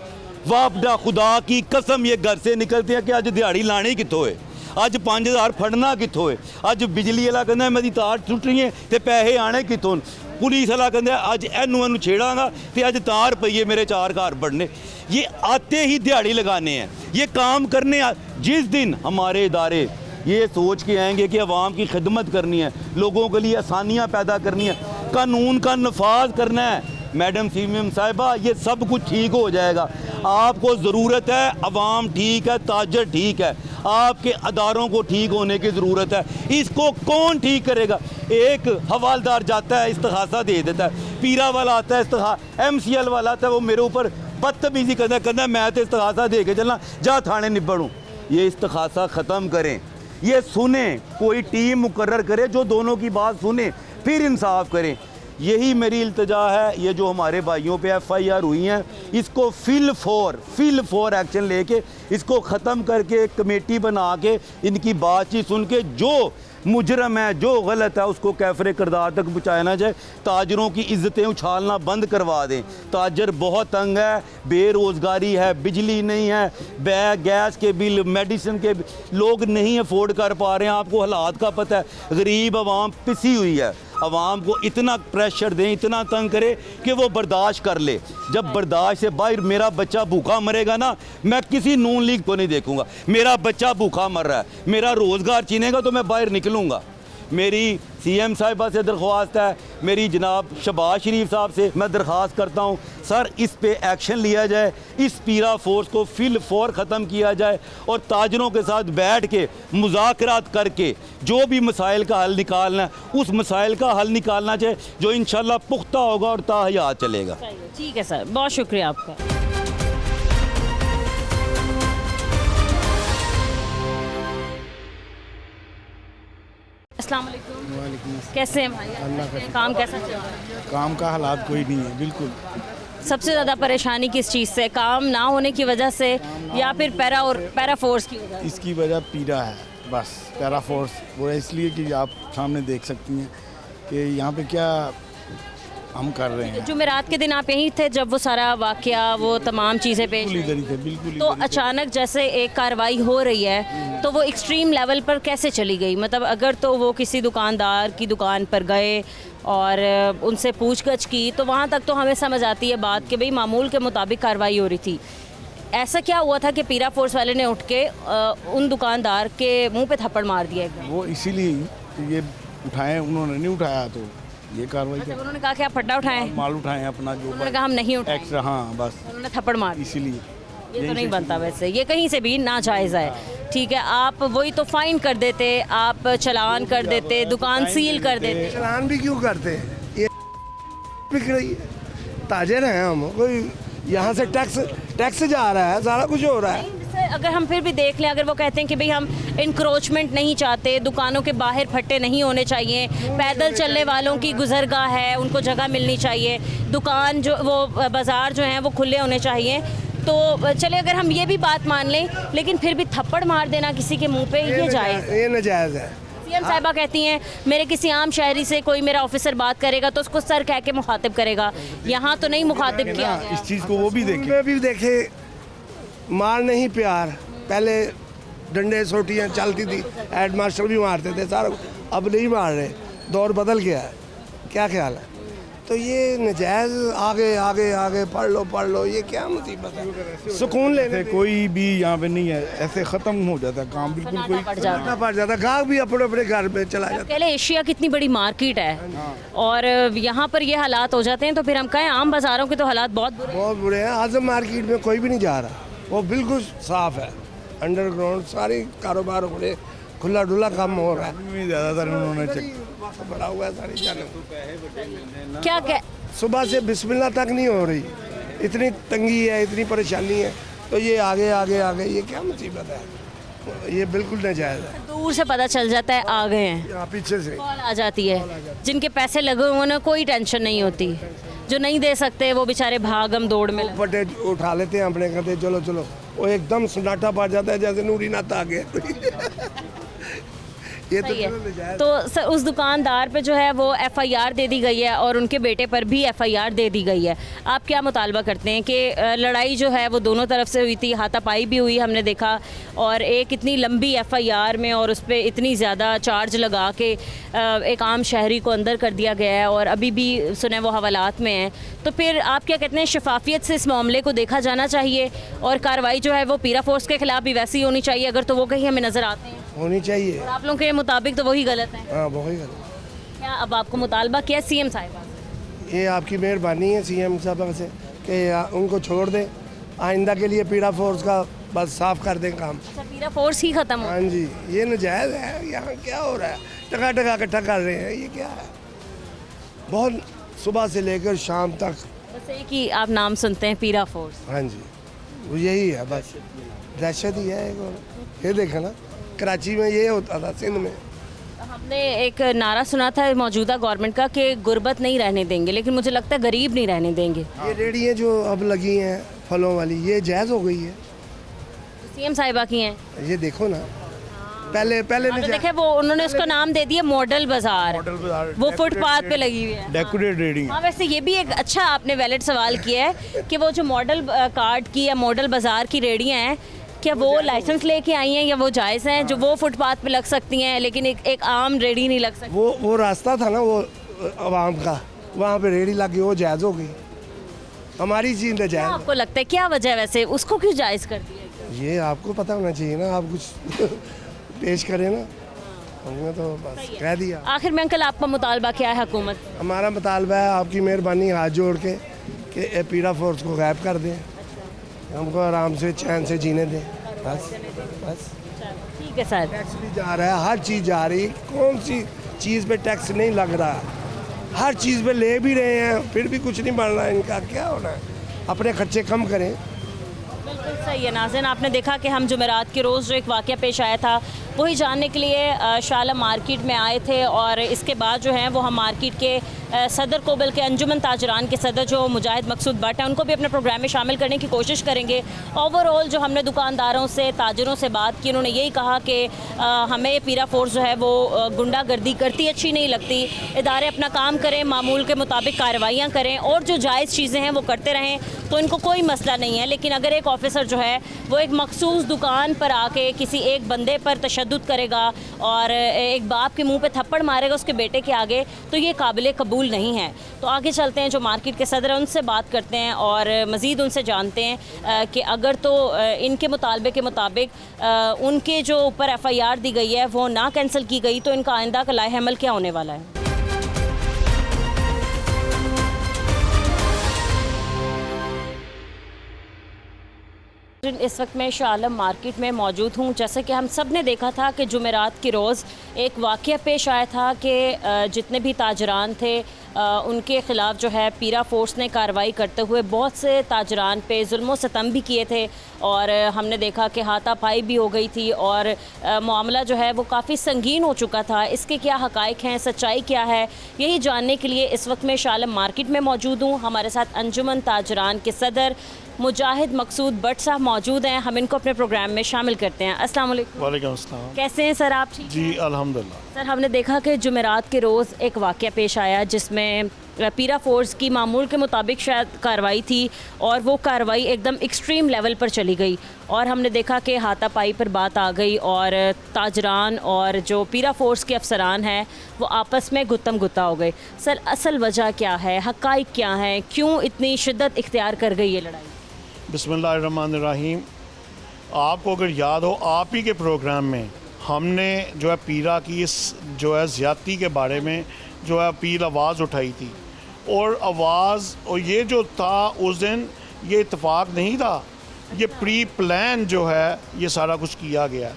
वापडा खुदा की कसम ये घर से निकलते हैं कि आज दिहाड़ी लानी कितों है। ਅੱਜ 5000 ਫੜਨਾ ਕਿੱਥੋਂ ਹੈ? ਅੱਜ ਬਿਜਲੀ ਵਾਲਾ ਕਹਿੰਦਾ ਮੇਰੀ ਤਾਰ ਟੁੱਟ ਰਹੀ ਹੈ ਤੇ ਪੈਸੇ ਆਣੇ ਕਿੱਥੋਂ? पुलिस वाला कहते अज एनू छेड़ांगा तो अज तार पई है मेरे 4 घर बढ़ने। ये आते ही दिहाड़ी लगाने हैं, ये काम करने जिस दिन हमारे इदारे ये सोच के आएंगे कि अवाम की खिदमत करनी है, लोगों के लिए आसानियाँ पैदा करनी है, कानून का नफाज करना है, मैडम सीएम साहिबा ये सब कुछ ठीक हो जाएगा। आपको ज़रूरत है, अवाम ठीक है, ताजर ठीक है, आपके अदारों को ठीक होने की ज़रूरत है। इसको कौन ठीक करेगा? एक हवालदार जाता है इस्तिगासा दे देता है, पीरा वाला आता है MCL वाला आता है, वो मेरे ऊपर बदतमीजी कहता मैं तो इस्तिगासा दे के चलना, जा थाने निबड़ूँ। ये इस्तिगासा ख़त्म करें, ये सुने, कोई टीम मुकर्रर करे जो दोनों की बात सुने, फिर इंसाफ करें। यही मेरी इल्तजा है। ये जो हमारे भाइयों पे FIR हुई हैं, इसको फिल फॉर एक्शन लेके इसको ख़त्म करके कमेटी बना के इनकी बातचीत सुन के जो मुजरम है, जो गलत है, उसको कैफरे किरदार तक पहुँचाना जाए। ताजरों की इज़्ज़तें उछालना बंद करवा दें। ताजर बहुत तंग है, बेरोज़गारी है, बिजली नहीं है, गैस के बिल, मेडिसिन के लोग नहीं अफोर्ड कर पा रहे हैं। आपको हालात का पता है, गरीब आवाम पिसी हुई है। आवाम को इतना प्रेशर दें, इतना तंग करे कि वो बर्दाश्त कर ले। जब बर्दाश्त से बाहर मेरा बच्चा भूखा मरेगा ना, मैं किसी नून लीग को नहीं देखूंगा। मेरा बच्चा भूखा मर रहा है, मेरा रोज़गार छीनेगा तो मैं बाहर निकलूँगा। मेरी CM साहिबा से दरख्वास्त है, मेरी जनाब शहबाज शरीफ साहब से मैं दरख्वास्त करता हूँ, सर इस पे एक्शन लिया जाए, इस पीरा फोर्स को फिल फॉर ख़त्म किया जाए और ताजरों के साथ बैठ के मुज़ाकरात करके जो भी मसाइल का हल निकालना है, उस मसाइल का हल निकालना चाहिए जो इंशाल्लाह पुख्ता होगा और ताहयात चलेगा। ठीक है सर, बहुत शुक्रिया आपका। अस्सलाम वालेकुम। कैसे हैं भाई? अल्लाह का काम कैसा चल रहा है? काम का हालात कोई नहीं है बिल्कुल। सबसे ज़्यादा परेशानी किस चीज़ से? काम ना होने की वजह से या फिर पैरा फोर्स की वजह से? इसकी वजह पीरा है, बस पैरा फोर्स। वो इसलिए कि आप सामने देख सकती हैं कि यहाँ पे क्या हम कर रहे हैं। जुमेरात के दिन आप यहीं थे जब वो सारा वाकया, वो तमाम चीज़ें पेश बिल्कुल इधर ही थे, बिल्कुल तो इधर ही थे। अचानक जैसे एक कार्रवाई हो रही है तो वो एक्सट्रीम लेवल पर कैसे चली गई? मतलब अगर तो वो किसी दुकानदार की दुकान पर गए और उनसे पूछगछ की तो वहाँ तक तो हमें समझ आती है बात कि भाई मामूल के मुताबिक कार्रवाई हो रही थी। ऐसा क्या हुआ था कि पीरा फोर्स वाले ने उठ के उन दुकानदार के मुंह पे थप्पड़ मार दिया एकदम? वो इसीलिए ये उठाए, उन्होंने नहीं उठाया तो ये कार्रवाई अच्छा, कर उन्होंने कहा कि आप फट्टा उठाएं? माल उठाएं अपना जो उन्होंने कहा हम नहीं उठाएंगे। एक्स्ट्रा, हाँ बस उन्होंने थप्पड़ मार दिया। इसीलिए ये तो नहीं बनता, वैसे ये कहीं से भी नाजायज़ है। ठीक है, आप वही तो फाइन कर देते, आप चालान कर देते, दुकान सील कर देते। चालान भी क्यों करते हैं? ये बिक रही है, ताजर हैं हम, कोई यहाँ से टैक्स जा रहा है, सारा कुछ हो रहा है। जैसे अगर हम फिर भी देख लें, अगर वो कहते हैं कि भाई हम इंक्रोचमेंट नहीं चाहते, दुकानों के बाहर फट्टे नहीं होने चाहिए, पैदल चलने वालों की गुजरगाह है उनको जगह मिलनी चाहिए, दुकान जो वो बाज़ार जो हैं वो खुले होने चाहिए, तो चले अगर हम ये भी बात मान लें, लेकिन फिर भी थप्पड़ मार देना किसी के मुंह पे ये जायज़? ये नाजायज़ है। CM साहिबा कहती हैं मेरे किसी आम शहरी से कोई मेरा ऑफिसर बात करेगा तो उसको सर कह के मुखातिब करेगा, यहाँ तो नहीं मुखातिब किया गया। इस चीज़ को वो भी देखें। में भी देखे, मार नहीं प्यार, पहले डंडे सोटियाँ चलती थी, हेड मास्टर भी मारते थे सारा, अब नहीं मार रहे, दौर बदल गया है। क्या ख्याल है? तो ये नजायज़ आगे आगे आगे पढ़ लो, ये क्या मुसीबत है? सुकून लेने कोई भी यहाँ पे नहीं है, ऐसे ख़त्म हो जाता काम, बिल्कुल कोई पड़ जाता। पड़ जाता, गाहक भी अपने अपने घर में चला जाता। पहले एशिया कितनी बड़ी मार्केट है और यहाँ पर ये हालात हो जाते हैं, तो फिर हम कहें आम बाज़ारों के तो हालात बहुत बुरे हैं। बहुत बुरे हैं। आजम मार्केट में कोई भी नहीं जा रहा, वो बिल्कुल साफ़ है, अंडरग्राउंड सारी कारोबार हो रहे, खुला डुला काम हो रहा है। ज़्यादातर उन्होंने बड़ा हुआ है सारी जाने। क्या सुबह से बिस्मिल्लाह तक नहीं हो रही, इतनी तंगी है, इतनी परेशानी है, तो ये आगे आगे आगे ये क्या मुसीबत है? ये बिल्कुल नाजायज़ है। दूर से पता चल जाता है आ गए हैं, यहाँ पीछे से कॉल आ जाती है, जिनके पैसे लगे हुए उन्हें कोई टेंशन नहीं होती, जो नहीं दे सकते वो बेचारे भागम दौड़ में लगे। फटे उठा लेते हैं अपने, कहते चलो चलो, वो एकदम सन्नाटा पड़ जाता है जैसे नूरी नाता आ गया। ये तो सही है। चलो नजायज। तो सर उस दुकानदार पे जो है वो एफआईआर दे दी गई है और उनके बेटे पर भी एफआईआर दे दी गई है। आप क्या मुतालबा करते हैं कि लड़ाई जो है वो दोनों तरफ से हुई थी, हाथापाई भी हुई हमने देखा, और एक इतनी लंबी एफआईआर में और उस पर इतनी ज़्यादा चार्ज लगा के एक आम शहरी को अंदर कर दिया गया है और अभी भी सुने वो हवालात में हैं, तो फिर आप क्या कहते हैं शफाफियत से इस मामले को देखा जाना चाहिए और कार्रवाई जो है वो पीरा फोर्स के खिलाफ भी वैसी होनी चाहिए अगर तो वो कहीं हमें नज़र आते हैं? होनी चाहिए। और आप लोगों के मुताबिक तो वही गलत है। हाँ बहुत गलत। क्या अब आपको मुतालबा क्या सीएम साहिबा से? ये आपकी मेहरबानी है सीएम साहब से कि उनको छोड़ दें, आइंदा के लिए पीड़ा फोर्स का बस साफ कर दें काम। अच्छा, पीरा फोर्स ही ख़त्म हो? हाँ जी, ये नजायज़ है। यहाँ क्या हो रहा है, टका टका इकट्ठा कर रहे हैं, ये क्या है? बहुत सुबह से लेकर शाम तक। बस एक ही आप नाम सुनते हैं पीरा फोर्स। हाँ जी, वो यही है बस, दहशत ही है। एक और ये देखा ना, कराची में ये होता था, सिंध में। हमने एक नारा सुना था मौजूदा गवर्नमेंट का कि गुर्बत नहीं रहने देंगे, लेकिन मुझे लगता है गरीब नहीं रहने देंगे। ये रेहड़ियाँ जो अब लगी हैं फलों वाली, ये जायज़ हो गई है। सीएम साहिबा की हैं। ये देखो ना, पहले तो देखे वो उन्होंने उसका नाम दे दिया मॉडल बाजार, वो फुटपाथ पे लगी हुई है। डेकोरेट रेडिंग। हाँ, वैसे ये भी एक अच्छा आपने वैलिड सवाल किया है कि वो जो मॉडल कार्ड की या मॉडल बाजार की रेहड़ियाँ हैं, क्या वो लाइसेंस लेके आई हैं या वो जायज़ हैं जो वो फुटपाथ पे लग सकती हैं लेकिन एक आम रेहड़ी नहीं लग सकती? वो रास्ता था ना वो आवाम का, वहाँ पे रेहड़ी लगी, वो जायज़ हो गई। हमारी चीज़ क्या जायज़। आपको लगता है क्या वजह वैसे उसको क्यों जायज़ कर दिया गया? ये आपको पता होना चाहिए ना, आप कुछ पेश करें ना, हमने तो बस कह दिया। आखिर में अंकल आपका मुतालबा क्या है हुकूमत? हमारा मुतालबा है आपकी मेहरबानी हाथ जोड़ के कि पीड़ा फोर्स को गायब कर दें, हमको आराम से चैन से जीने दें, बस बस। ठीक है सर। टैक्स भी जा रहा है, हर चीज़ जा रही, कौन सी चीज़ पे टैक्स नहीं लग रहा? हर चीज़ पे ले भी रहे हैं, फिर भी कुछ नहीं बढ़ रहा है। इनका क्या होना है? अपने खर्चे कम करें। बिल्कुल सही है नाज़रीन, आपने देखा कि हम जुमेरात के रोज़ जो एक वाक़या पेश आया था वही जानने के लिए शालम मार्केट में आए थे, और इसके बाद जो है वो हम मार्केट के सदर को, बल्कि अंजुमन ताजरान के सदर जो मुजाहिद मकसूद भट्ट हैं, उनको भी अपने प्रोग्राम में शामिल करने की कोशिश करेंगे। ओवरऑल जो हमने दुकानदारों से, ताजरों से बात की, उन्होंने यही कहा कि हमें पीरा फोर्स जो है वो गुंडागर्दी करती अच्छी नहीं लगती। इदारे अपना काम करें, मामूल के मुताबिक कार्रवाइयाँ करें और जो जायज़ चीज़ें हैं वो करते रहें तो इनको कोई मसला नहीं है। लेकिन अगर एक ऑफिसर जो है वो एक मखसूस दुकान पर आके किसी एक बंदे पर तशद्दुद करेगा और एक बाप के मुंह पे थप्पड़ मारेगा उसके बेटे के आगे, तो ये काबिल कबूल नहीं है। तो आगे चलते हैं, जो मार्केट के सदर हैं उनसे बात करते हैं और मज़ीद उनसे जानते हैं कि अगर तो इनके मुतालबे के मुताबिक उनके जो ऊपर एफआईआर दी गई है वो ना कैंसिल की गई तो इनका आइंदा का लाहे अमल क्या होने वाला है। इस वक्त मैं शाह आलम मार्केट में मौजूद हूँ। जैसे कि हम सब ने देखा था कि जुमेरात के रोज़ एक वाक़या पेश आया था कि जितने भी ताजरान थे उनके ख़िलाफ़ जो है पीरा फोर्स ने कार्रवाई करते हुए बहुत से ताजरान पे जुल्म सितम भी किए थे और हमने देखा कि हाथापाई भी हो गई थी और मामला जो है वो काफ़ी संगीन हो चुका था। इसके क्या हक़ाइक़ हैं, सच्चाई क्या है, यही जानने के लिए इस वक्त मैं शाह आलम मार्केट में मौजूद हूँ। हमारे साथ अंजुमन ताजरान के सदर मुजाहिद मकसूद भट्ट साहब मौजूद हैं, हम इनको अपने प्रोग्राम में शामिल करते हैं। अस्सलाम वालेकुम। वालेकुम अस्सलाम। कैसे हैं सर आप? ठीक जी अल्हम्दुलिल्लाह। सर, हमने देखा कि जुमेरात के रोज़ एक वाक़या पेश आया जिसमें पीरा फोर्स की मामूल के मुताबिक शायद कार्रवाई थी और वो कार्रवाई एकदम एक्सट्रीम लेवल पर चली गई और हमने देखा कि हाथापाई पर बात आ गई और ताजरान और जो पीरा फोर्स के अफसरान हैं वो आपस में गुत्तम गुत्ता हो गए। सर, असल वजह क्या है, हक़ाइक़ क्या हैं, क्यों इतनी शिद्दत इख्तियार कर गई ये लड़ाई? बिस्मिल्लाहिर्रहमानिर्रहीम। आपको अगर याद हो, आप ही के प्रोग्राम में हमने जो है पीरा की इस जो है ज़्यादती के बारे में जो है अपील आवाज़ उठाई थी और आवाज़ और ये जो था उस दिन ये इत्तेफाक नहीं था, ये प्री प्लान जो है ये सारा कुछ किया गया।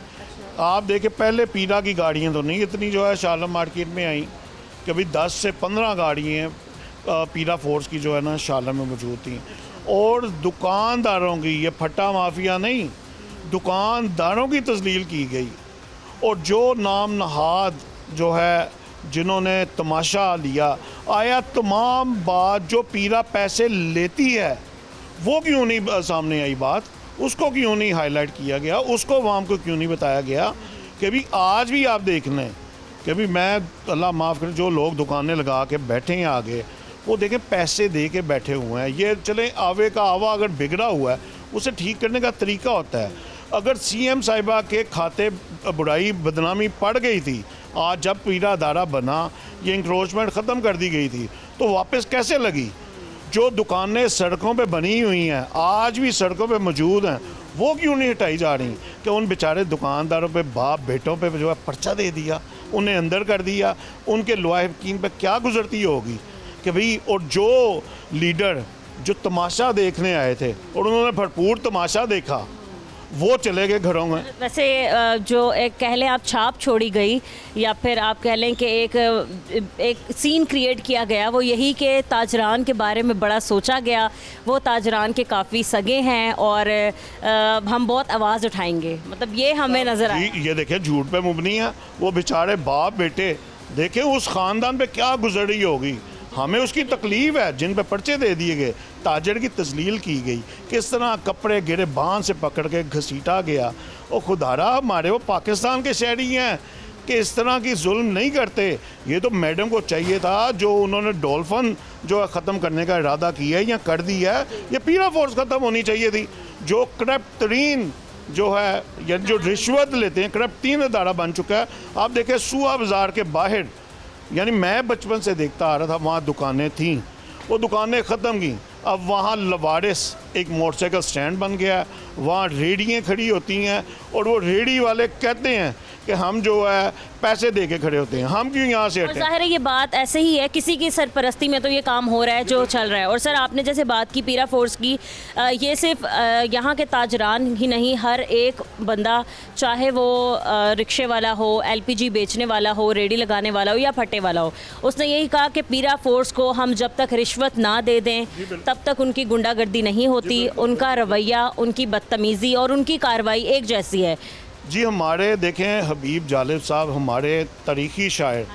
आप देखें पहले पीरा की गाड़ियाँ तो नहीं इतनी जो है शाह आलम मार्केट में आई, कभी 10 से 15 गाड़ियाँ पीरा फोर्स की जो है ना शाह आलम में मौजूद थी और दुकानदारों की, ये फट्टा माफिया नहीं, दुकानदारों की तस्लील की गई और जो नाम नहाद जो है जिन्होंने तमाशा लिया आया, तमाम बात जो पीरा पैसे लेती है वो क्यों नहीं सामने आई बात, उसको क्यों नहीं हाईलाइट किया गया, उसको आवाम को क्यों नहीं बताया गया कि भी आज भी आप देख लें कि भी मैं अल्लाह माफ़ करे जो लोग दुकानें लगा के बैठे हैं आगे, वो देखें पैसे दे के बैठे हुए हैं। ये चलें आवे का आवा अगर बिगड़ा हुआ है उसे ठीक करने का तरीका होता है। अगर सीएम साहिबा के खाते बुराई बदनामी पड़ गई थी, आज जब पीरा अदारा बना ये इंक्रोचमेंट ख़त्म कर दी गई थी, तो वापस कैसे लगी? जो दुकानें सड़कों पे बनी हुई हैं आज भी सड़कों पे मौजूद हैं, वो क्यों नहीं हटाई जा रही? कि उन बेचारे दुकानदारों पे बाप बेटों पे जो है पर्चा दे दिया, उन्हें अंदर कर दिया, उनके लवाहिकीन पे क्या गुजरती होगी कि भाई। और जो लीडर जो तमाशा देखने आए थे और उन्होंने भरपूर तमाशा देखा, वो चले गए घरों में। वैसे जो एक कह लें आप छाप छोड़ी गई या फिर आप कह लें कि एक सीन क्रिएट किया गया, वो यही कि ताजरान के बारे में बड़ा सोचा गया। वो ताजरान के काफ़ी सगे हैं और हम बहुत आवाज़ उठाएंगे, मतलब ये हमें नज़र आया। ये देखें झूठ पे मुबनी है, वो बेचारे बाप बेटे देखें उस ख़ानदान पे क्या गुजर रही होगी। हमें उसकी तकलीफ़ है जिन पे पर्चे दे दिए गए, ताजर की तजलील की गई, किस तरह कपड़े गिरे बांध से पकड़ के घसीटा गया। और खुदारा हमारे वो पाकिस्तान के शहरी हैं कि इस तरह की जुल्म नहीं करते। ये तो मैडम को चाहिए था जो उन्होंने डॉल्फिन जो है ख़त्म करने का इरादा किया है या कर दिया है, ये पीरा फोर्स ख़त्म होनी चाहिए थी। जो करप्ट तरीन जो है या जो रिश्वत लेते हैं, करप्ट तीन अदारा बन चुका है। आप देखें सूआ बाज़ार के बाहर, यानी मैं बचपन से देखता आ रहा था, वहाँ दुकानें थीं, वो दुकानें ख़त्म की। अब वहाँ लवारिस एक मोटरसाइकिल स्टैंड बन गया है, वहाँ रेहड़ियाँ खड़ी होती हैं और वो रेहड़ी वाले कहते हैं कि हम जो है पैसे दे के खड़े होते हैं, हम क्यों यहाँ से और हटें। ज़ाहिर है ये बात ऐसे ही है, किसी की सरपरस्ती में तो ये काम हो रहा है जो चल रहा है। और सर आपने जैसे बात की पीरा फोर्स की, ये सिर्फ यहाँ के ताजरान ही नहीं, हर एक बंदा, चाहे वो रिक्शे वाला हो, एलपीजी बेचने वाला हो, रेडी लगाने वाला हो या फट्टे वाला हो, उसने यही कहा कि पीरा फोर्स को हम जब तक रिश्वत ना दे दें तब तक उनकी गुंडागर्दी नहीं होती, उनका रवैया, उनकी बदतमीज़ी और उनकी कार्रवाई एक जैसी है। जी हमारे देखें हबीब जालिब साहब हमारे तारीख़ी शायर,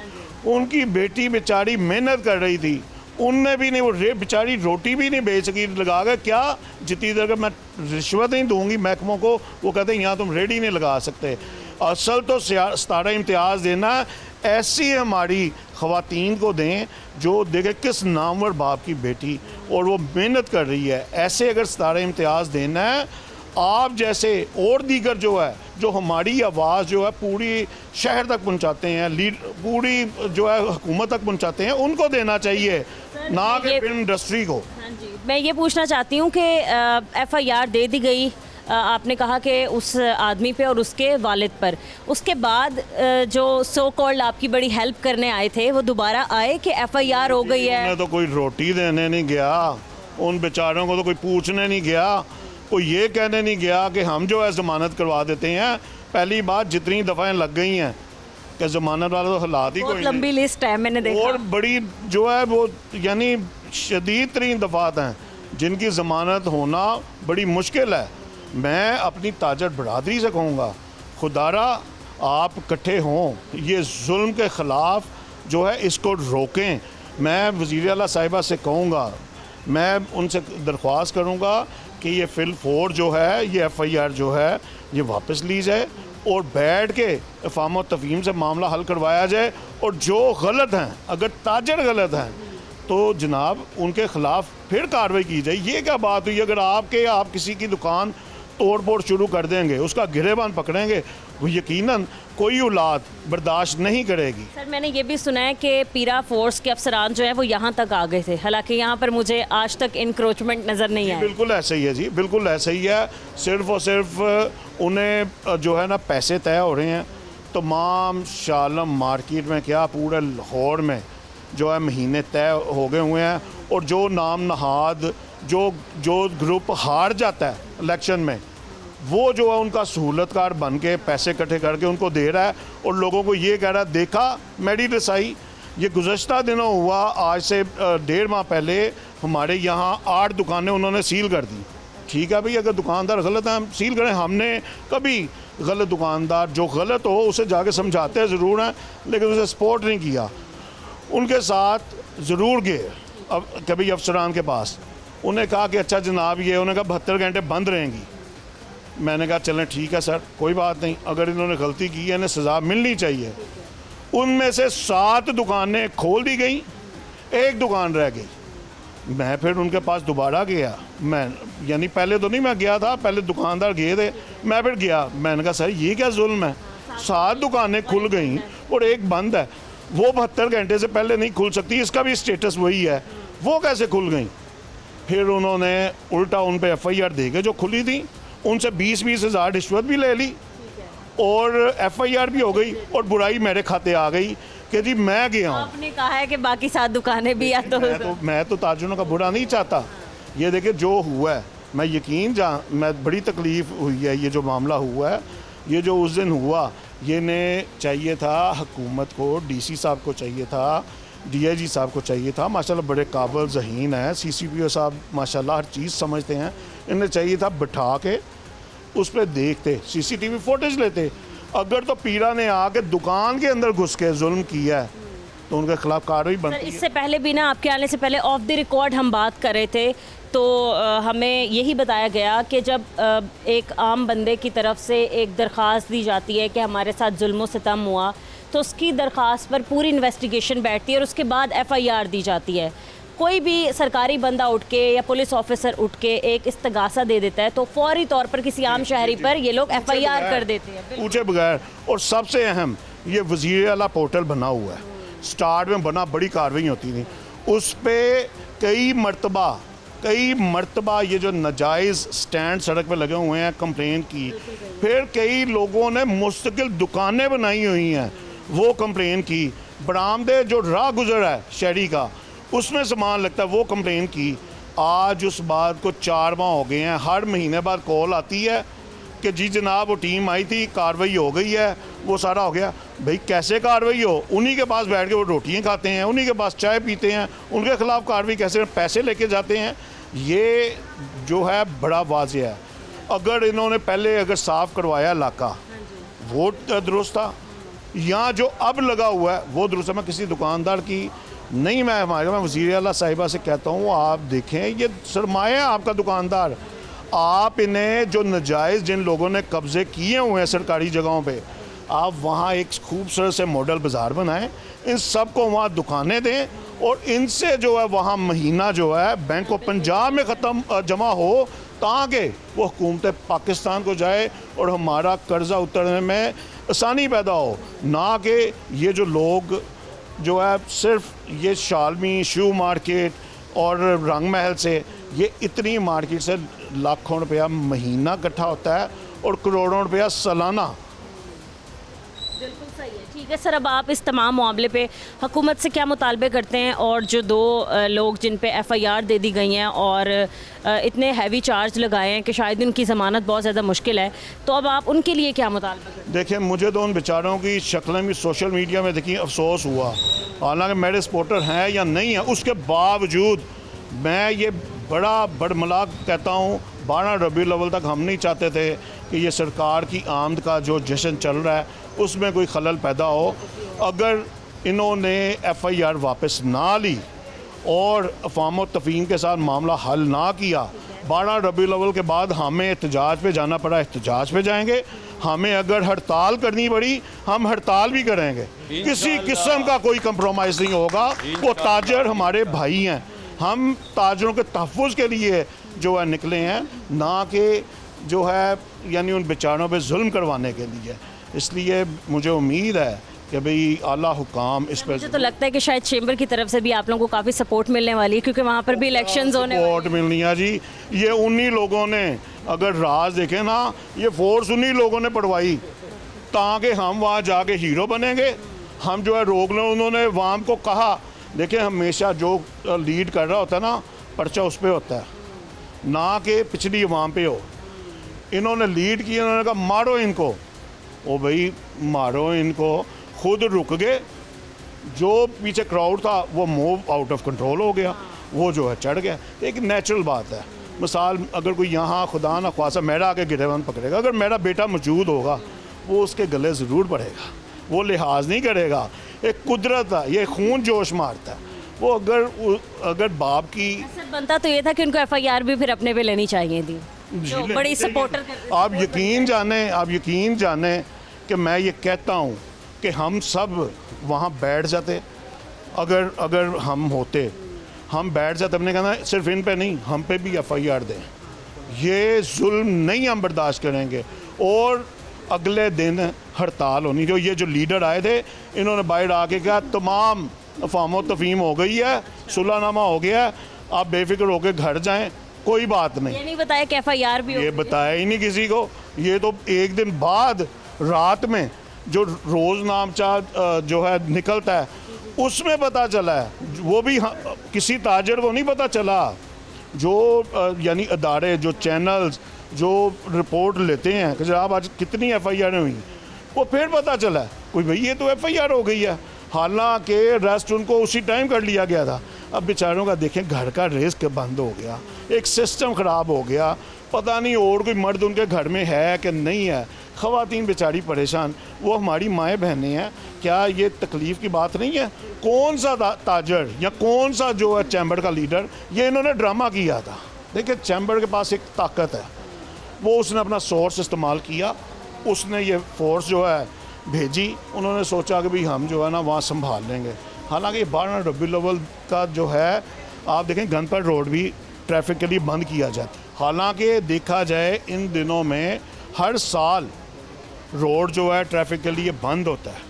उनकी बेटी बेचारी मेहनत कर रही थी, उनने भी नहीं, वो बेचारी रोटी भी नहीं बेच सकी, लगा कर क्या जितनी देर मैं रिश्वत नहीं दूंगी महकमों को, वो कहते हैं यहाँ तुम रेडी नहीं लगा सकते। असल तो 17 इम्तियाज़ देना ऐसी हमारी ख़वातीन को दें जो देखें किस नामवर बाप की बेटी और वो मेहनत कर रही है। ऐसे अगर 17 इम्तियाज़ देना है, आप जैसे और दीगर जो है जो हमारी आवाज़ जो है पूरी शहर तक पहुंचाते हैं, पूरी जो है हुकूमत तक पहुंचाते हैं, उनको देना चाहिए, ना कि फिल्म इंडस्ट्री को। हाँ जी, मैं ये पूछना चाहती हूँ कि FIR दे दी गई, आपने कहा कि उस आदमी पे और उसके वालिद पर, उसके बाद जो सो कॉल्ड आपकी बड़ी हेल्प करने आए थे वो दोबारा आए कि FIR हो गई है? उन्हें तो कोई रोटी देने नहीं गया, उन बेचारों को तो कोई पूछने नहीं गया, कोई ये कहने नहीं गया कि हम जो है ज़मानत करवा देते हैं। पहली बात जितनी दफ़ाएं लग गई हैं कि ज़मानत वाला तो हालात ही कोई लंबी लिस्ट है, मैंने देखा। और बड़ी जो है वो यानी शदीद तरीन दफ़ात हैं जिनकी ज़मानत होना बड़ी मुश्किल है। मैं अपनी ताजर बरादरी से कहूँगा, खुदारा आप इकट्ठे हों, ये जुल्म के ख़िलाफ़ जो है इसको रोकें। मैं वज़ीर आला साहिबा से कहूँगा, मैं उनसे दरख्वास्त करूँगा कि ये फिल 4 जो है, ये FIR जो है ये वापस ली जाए और बैठ के इफ़ाम और तफ़हीम से मामला हल करवाया जाए। और जो गलत हैं, अगर ताजर गलत हैं तो जनाब उनके ख़िलाफ़ फिर कार्रवाई की जाए। ये क्या बात हुई? अगर आप किसी की दुकान तोड़ फोड़ शुरू कर देंगे, उसका गिरेबान पकड़ेंगे, वो यकीनन कोई औलाद बर्दाश्त नहीं करेगी। सर मैंने ये भी सुना है कि पीरा फोर्स के अफसरान जो है वो यहाँ तक आ गए थे, हालांकि यहाँ पर मुझे आज तक इंक्रोचमेंट नज़र नहीं आया। बिल्कुल ऐसा ही है जी, बिल्कुल ऐसा ही है। सिर्फ और सिर्फ उन्हें जो है ना पैसे तय हो रहे हैं। तमाम शालम मार्केट में क्या पूरे लाहौर में जो है महीने तय हो गए हुए हैं। और जो नाम नहाद जो ग्रुप हार जाता है इलेक्शन में, वो जो है उनका सहूलतकार बन के पैसे इकट्ठे करके उनको दे रहा है और लोगों को ये कह रहा है देखा मेरी रसाई। ये गुज़श्ता दिनों हुआ, आज से 1.5 माह पहले हमारे यहाँ 8 दुकानें उन्होंने सील कर दी। ठीक है भाई, अगर दुकानदार गलत हैं हम सील करें, हमने कभी गलत दुकानदार जो गलत हो उसे जाके समझाते ज़रूर हैं, लेकिन उसे सपोर्ट नहीं किया। उनके साथ ज़रूर गए अब कभी अफसरान के पास, उन्हें कहा कि अच्छा जनाब ये, उन्होंने कहा 72 घंटे बंद रहेंगी। मैंने कहा चलें ठीक है सर, कोई बात नहीं, अगर इन्होंने गलती की है इन्हें सज़ा मिलनी चाहिए। उनमें से 7 दुकानें खोल दी गई, 1 दुकान रह गई। मैं फिर उनके पास दोबारा गया, मैं यानी पहले तो नहीं मैं गया था, पहले दुकानदार गए थे, मैं फिर गया। मैंने कहा सर ये क्या जुल्म है, 7 दुकानें खुल गई और 1 बंद है, वो 72 घंटे से पहले नहीं खुल सकती, इसका भी स्टेटस वही है, वो कैसे खुल गई? फिर उन्होंने उल्टा उन पर FIR दे के जो खुली थी उनसे 20-20 हज़ार रिश्वत भी ले ली और FIR भी हो गई और बुराई मेरे खाते आ गई कि जी मैं गया हूँ। आपने कहा है कि बाकी 7 दुकानें भी या तो मैं तो ताजुरों का बुरा नहीं चाहता। ये देखिए जो हुआ है, मैं मैं बड़ी तकलीफ़ हुई है, ये जो मामला हुआ है, ये जो उस दिन हुआ, ये ने चाहिए था हुकूमत को, DC साहब को चाहिए था, DIG साहब को चाहिए था, माशाल्लाह बड़े काबिल ज़हीन हैं, CCPO साहब माशाल्लाह हर चीज़ समझते हैं, इन्हें चाहिए था बिठा के उस पर देखते, CCTV फुटेज लेते। अगर तो पीरा ने आके दुकान के अंदर घुस के जुल्म किया है तो उनके खिलाफ कार्रवाई बनती है। इससे पहले भी ना, आपके आने से पहले ऑफ द रिकॉर्ड हम बात कर रहे थे, तो हमें यही बताया गया कि जब एक आम बंदे की तरफ से एक दरख्वास्त दी जाती है कि हमारे साथ जुल्म सितम हुआ, तो उसकी दरख्वास्त पर पूरी इन्वेस्टिगेशन बैठती है और उसके बाद FIR दी जाती है। कोई भी सरकारी बंदा उठ के या पुलिस ऑफिसर उठ के एक इस्तगासा दे देता है तो फौरी तौर पर किसी आम शहरी पर ये लोग FIR कर देते हैं पूछे बगैर। और सबसे अहम, ये वज़ीर आला पोर्टल बना हुआ है, स्टार्ट में बना, बड़ी कार्रवाई होती थी उस पर। कई मरतबा ये जो नाजायज़ स्टैंड सड़क पे लगे हुए हैं कंप्लेन की, फिर कई लोगों ने मुस्तकिल दुकानें बनाई हुई हैं, वो कंप्लेन की। बरामदे जो राह गुजर है शहरी का, उसमें सामान लगता है, वो कंप्लेन की। आज उस बात को 4 माह हो गए हैं, हर महीने बाद कॉल आती है कि जी जनाब वो टीम आई थी, कार्रवाई हो गई है, वो सारा हो गया। भाई कैसे कार्रवाई हो? उन्हीं के पास बैठ के वो रोटियां खाते हैं, उन्हीं के पास चाय पीते हैं, उनके खिलाफ कार्रवाई कैसे? पैसे लेके जाते हैं। ये जो है बड़ा वाज़ेह है। अगर इन्होंने पहले अगर साफ़ करवाया इलाका, वो दुरुस्त था। यहाँ जो अब लगा हुआ है वो दुरुस्त है। मैं किसी दुकानदार की नहीं, मैं वज़ीर आला साहिबा से कहता हूँ, आप देखें ये सरमाया है आपका दुकानदार, आप इन्हें जो नाजायज़ जिन लोगों ने कब्ज़े किए हुए हैं सरकारी जगहों पे, आप वहाँ एक खूबसूरत से मॉडल बाज़ार बनाएं, इन सब को वहाँ दुकानें दें और इनसे जो है वहाँ महीना जो है बैंक ऑफ पंजाब में ख़त्म जमा हो, ताकि वो हुकूमत पाकिस्तान को जाए और हमारा कर्ज़ा उतरने में आसानी पैदा हो। ना कि ये जो लोग जो है सिर्फ ये शालमी, शू मार्केट और रंग महल से, ये इतनी मार्केट से लाखों रुपया महीना इकट्ठा होता है और करोड़ों रुपया सालाना। बिल्कुल सही है। ठीक है सर, अब आप इस तमाम मामले पे हुकूमत से क्या मुतालबे करते हैं? और जो 2 लोग जिन पे FIR दे दी गई हैं और इतने हैवी चार्ज लगाए हैं कि शायद उनकी ज़मानत बहुत ज़्यादा मुश्किल है, तो अब आप उनके लिए क्या मुतालबा करते हैं? देखिए, मुझे तो उन बेचारों की शक्लें भी सोशल मीडिया में देखी, अफसोस हुआ। हालांकि मेरे सपोर्टर हैं या नहीं हैं, उसके बावजूद मैं ये बड़ा बड़मलाक कहता हूँ, 12 रबीउल अव्वल तक हम नहीं चाहते थे कि ये सरकार की आमद का जो जश्न चल रहा है उसमें कोई खलल पैदा हो। अगर इन्होंने FIR वापस ना ली और अफ़वाम व तफ़हीम के साथ मामला हल ना किया, 12 रबीउल अव्वल के बाद हमें एहतजाज पे जाना पड़ा, एहतजाज पे जाएंगे। हमें अगर हड़ताल करनी पड़ी, हम हड़ताल भी करेंगे। किसी किस्म का कोई कंप्रोमाइज़ नहीं होगा। वो ताजर हमारे भाई हैं, हम ताजरों के तहफ़्फ़ुज़ के लिए जो है निकले हैं, ना कि जो है यानी उन बेचारों पे जुल्म करवाने के लिए। इसलिए मुझे उम्मीद है कि भाई आला हुकाम इस पर, मुझे तो लगता है कि शायद चेंबर की तरफ से भी आप लोगों को काफ़ी सपोर्ट मिलने वाली है, क्योंकि वहाँ पर भी इलेक्शंस होने वाले हैं। सपोर्ट मिलनी है जी। ये उन्हीं लोगों ने, अगर राज देखें ना, ये फोर्स उन्हीं लोगों ने पढ़वाई ताकि हम वहाँ जाके हीरो बनेंगे, हम जो है रोक लें। उन्होंने वाम को कहा, देखिए हमेशा जो लीड कर रहा होता है ना, पर्चा उस पर होता है, ना कि पिछली अवाम पे हो। इन्होंने लीड किया, इन्होंने कहा मारो इनको, ओ भाई मारो इनको, खुद रुक गए। जो पीछे क्राउड था वो मूव आउट ऑफ कंट्रोल हो गया, वो जो है चढ़ गया। एक नेचुरल बात है। मिसाल, अगर कोई यहाँ खुदा न ख्वासा मेरा आके गिरफ्तार पकड़ेगा, अगर मेरा बेटा मौजूद होगा वो उसके गले ज़रूर पड़ेगा, वो लिहाज नहीं करेगा। एक कुदरत है, ये खून जोश मारता है। वो अगर बाप की बनता तो ये था कि उनको FIR भी फिर अपने पे लेनी चाहिए थी। झीलें बड़ी नहीं सपोर्टर देंगे। आप यकीन जाने कि मैं ये कहता हूँ कि हम सब वहाँ बैठ जाते, अगर हम होते, हम बैठ जाते, हमने कहना सिर्फ इन पे नहीं, हम पे भी FIR दें, ये जुल्म नहीं हम बर्दाश्त करेंगे। और अगले दिन हड़ताल होनी, जो लीडर आए थे इन्होंने बाहर आके कहा तमाम अफाम तफहीम हो गई है, सुलहनामा हो गया है, आप बेफिक्र होकर घर जाएं, कोई बात नहीं। ये नहीं बताया कि FIR भी ये बताया ही नहीं किसी को। ये तो एक दिन बाद रात में जो रोज़नामचा जो है निकलता है उसमें पता चला है, वो भी किसी ताजर को नहीं पता चला। जो यानी अदारे, जो चैनल्स जो रिपोर्ट लेते हैं कि जनाब आज कितनी FIR हुई, वो फिर पता चला कोई भाई ये तो FIR हो गई है, हालांकि रेस्ट उनको उसी टाइम कर लिया गया था। अब बेचारों का देखें, घर का रिस्क बंद हो गया, एक सिस्टम ख़राब हो गया, पता नहीं और कोई मर्द उनके घर में है कि नहीं है, ख़वातीन बेचारी परेशान, वो हमारी माएँ बहनें हैं। क्या ये तकलीफ़ की बात नहीं है? कौन सा ताजर या कौन सा जो है चैम्बर का लीडर, ये इन्होंने ड्रामा किया था। देखिए चैम्बर के पास एक ताकत है, वो उसने अपना सोर्स इस्तेमाल किया, उसने ये फोर्स जो है भेजी, उन्होंने सोचा कि भाई हम जो है ना वहाँ संभाल लेंगे। हालांकि 12 रबीउल अव्वल का जो है आप देखें गनपत रोड भी ट्रैफिक के लिए बंद किया जाता है। हालांकि देखा जाए इन दिनों में हर साल रोड जो है ट्रैफिक के लिए बंद होता है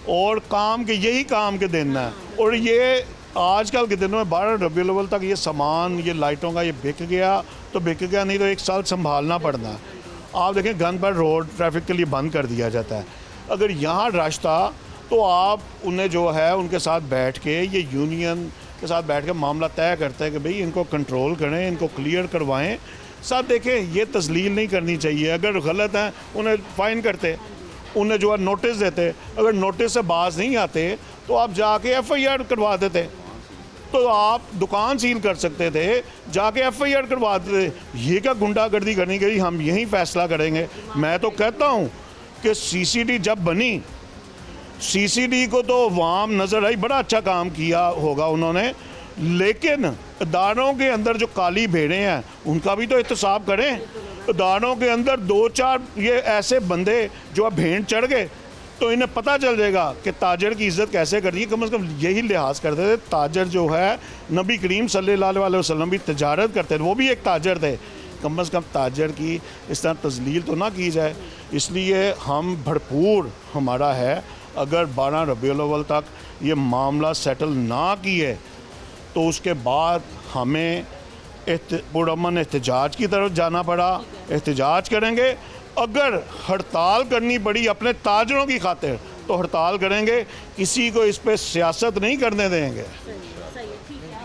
और यही काम के दिन है। और ये आजकल के दिनों में 12 रबीउल अव्वल तक ये सामान, ये लाइटों का ये बिक गया तो बिक गया, नहीं तो एक साल संभालना पड़ना है। आप देखें गनपत रोड ट्रैफिक के लिए बंद कर दिया जाता है। अगर यहाँ रश था तो आप उन्हें जो है उनके साथ बैठ के, ये यूनियन के साथ बैठ के मामला तय करते हैं कि भाई इनको कंट्रोल करें, इनको क्लियर करवाएं। साथ देखें ये तस्लील नहीं करनी चाहिए, अगर गलत हैं उन्हें फ़ाइन करते, उन्हें जो है नोटिस देते, अगर नोटिस से बाज नहीं आते तो आप जाके FIR करवा देते, तो आप दुकान सील कर सकते थे, जाके FIR करवा देते। ये क्या गुंडागर्दी करनी गई, हम यही फैसला करेंगे। मैं तो कहता हूँ कि CCD जब बनी, CCD को तो वाम नज़र आई, बड़ा अच्छा काम किया होगा उन्होंने, लेकिन इदारों के अंदर जो काली भेड़ें हैं उनका भी तो एहतसाब करें। इदारों के अंदर 2-4 ये ऐसे बंदे जो अब भेड़ चढ़ गए तो इन्हें पता चल जाएगा कि ताजर की इज़्ज़त कैसे करनी है। कम से कम यही लिहाज करते थे। ताजर जो है नबी करीम सल्लल्लाहु अलैहि वसल्लम भी तजारत करते थे, वो भी एक ताजर थे। कम से कम ताजर की इस तरह तजलील तो ना की जाए। इसलिए हम भरपूर हमारा है, अगर 12 रबीउल अव्वल तक ये मामला सेटल ना किए तो उसके बाद हमें पुरअमन एहतजाज की तरफ जाना पड़ा, एहतजाज करेंगे। अगर हड़ताल करनी पड़ी अपने ताजरों की खातिर तो हड़ताल करेंगे, किसी को इस पर सियासत नहीं करने देंगे।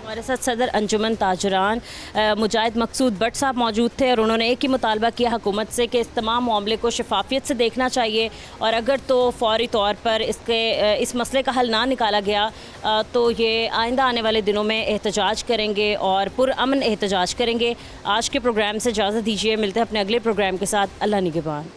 हमारे साथ सदर अंजुमन ताजरान मुजाहिद मकसूद भट्ट साहब मौजूद थे और उन्होंने एक ही मुतालबा किया हुकूमत से कि इस तमाम मामले को शफाफियत से देखना चाहिए और अगर तो फौरी तौर पर इस मसले का हल ना निकाला गया तो ये आइंदा आने वाले दिनों में एहतजाज करेंगे और पुरअमन एहतजाज करेंगे। आज के प्रोग्राम से इजाज़त दीजिए, मिलते हैं अपने अगले प्रोग्राम के साथ। अल्लाह निगहबान।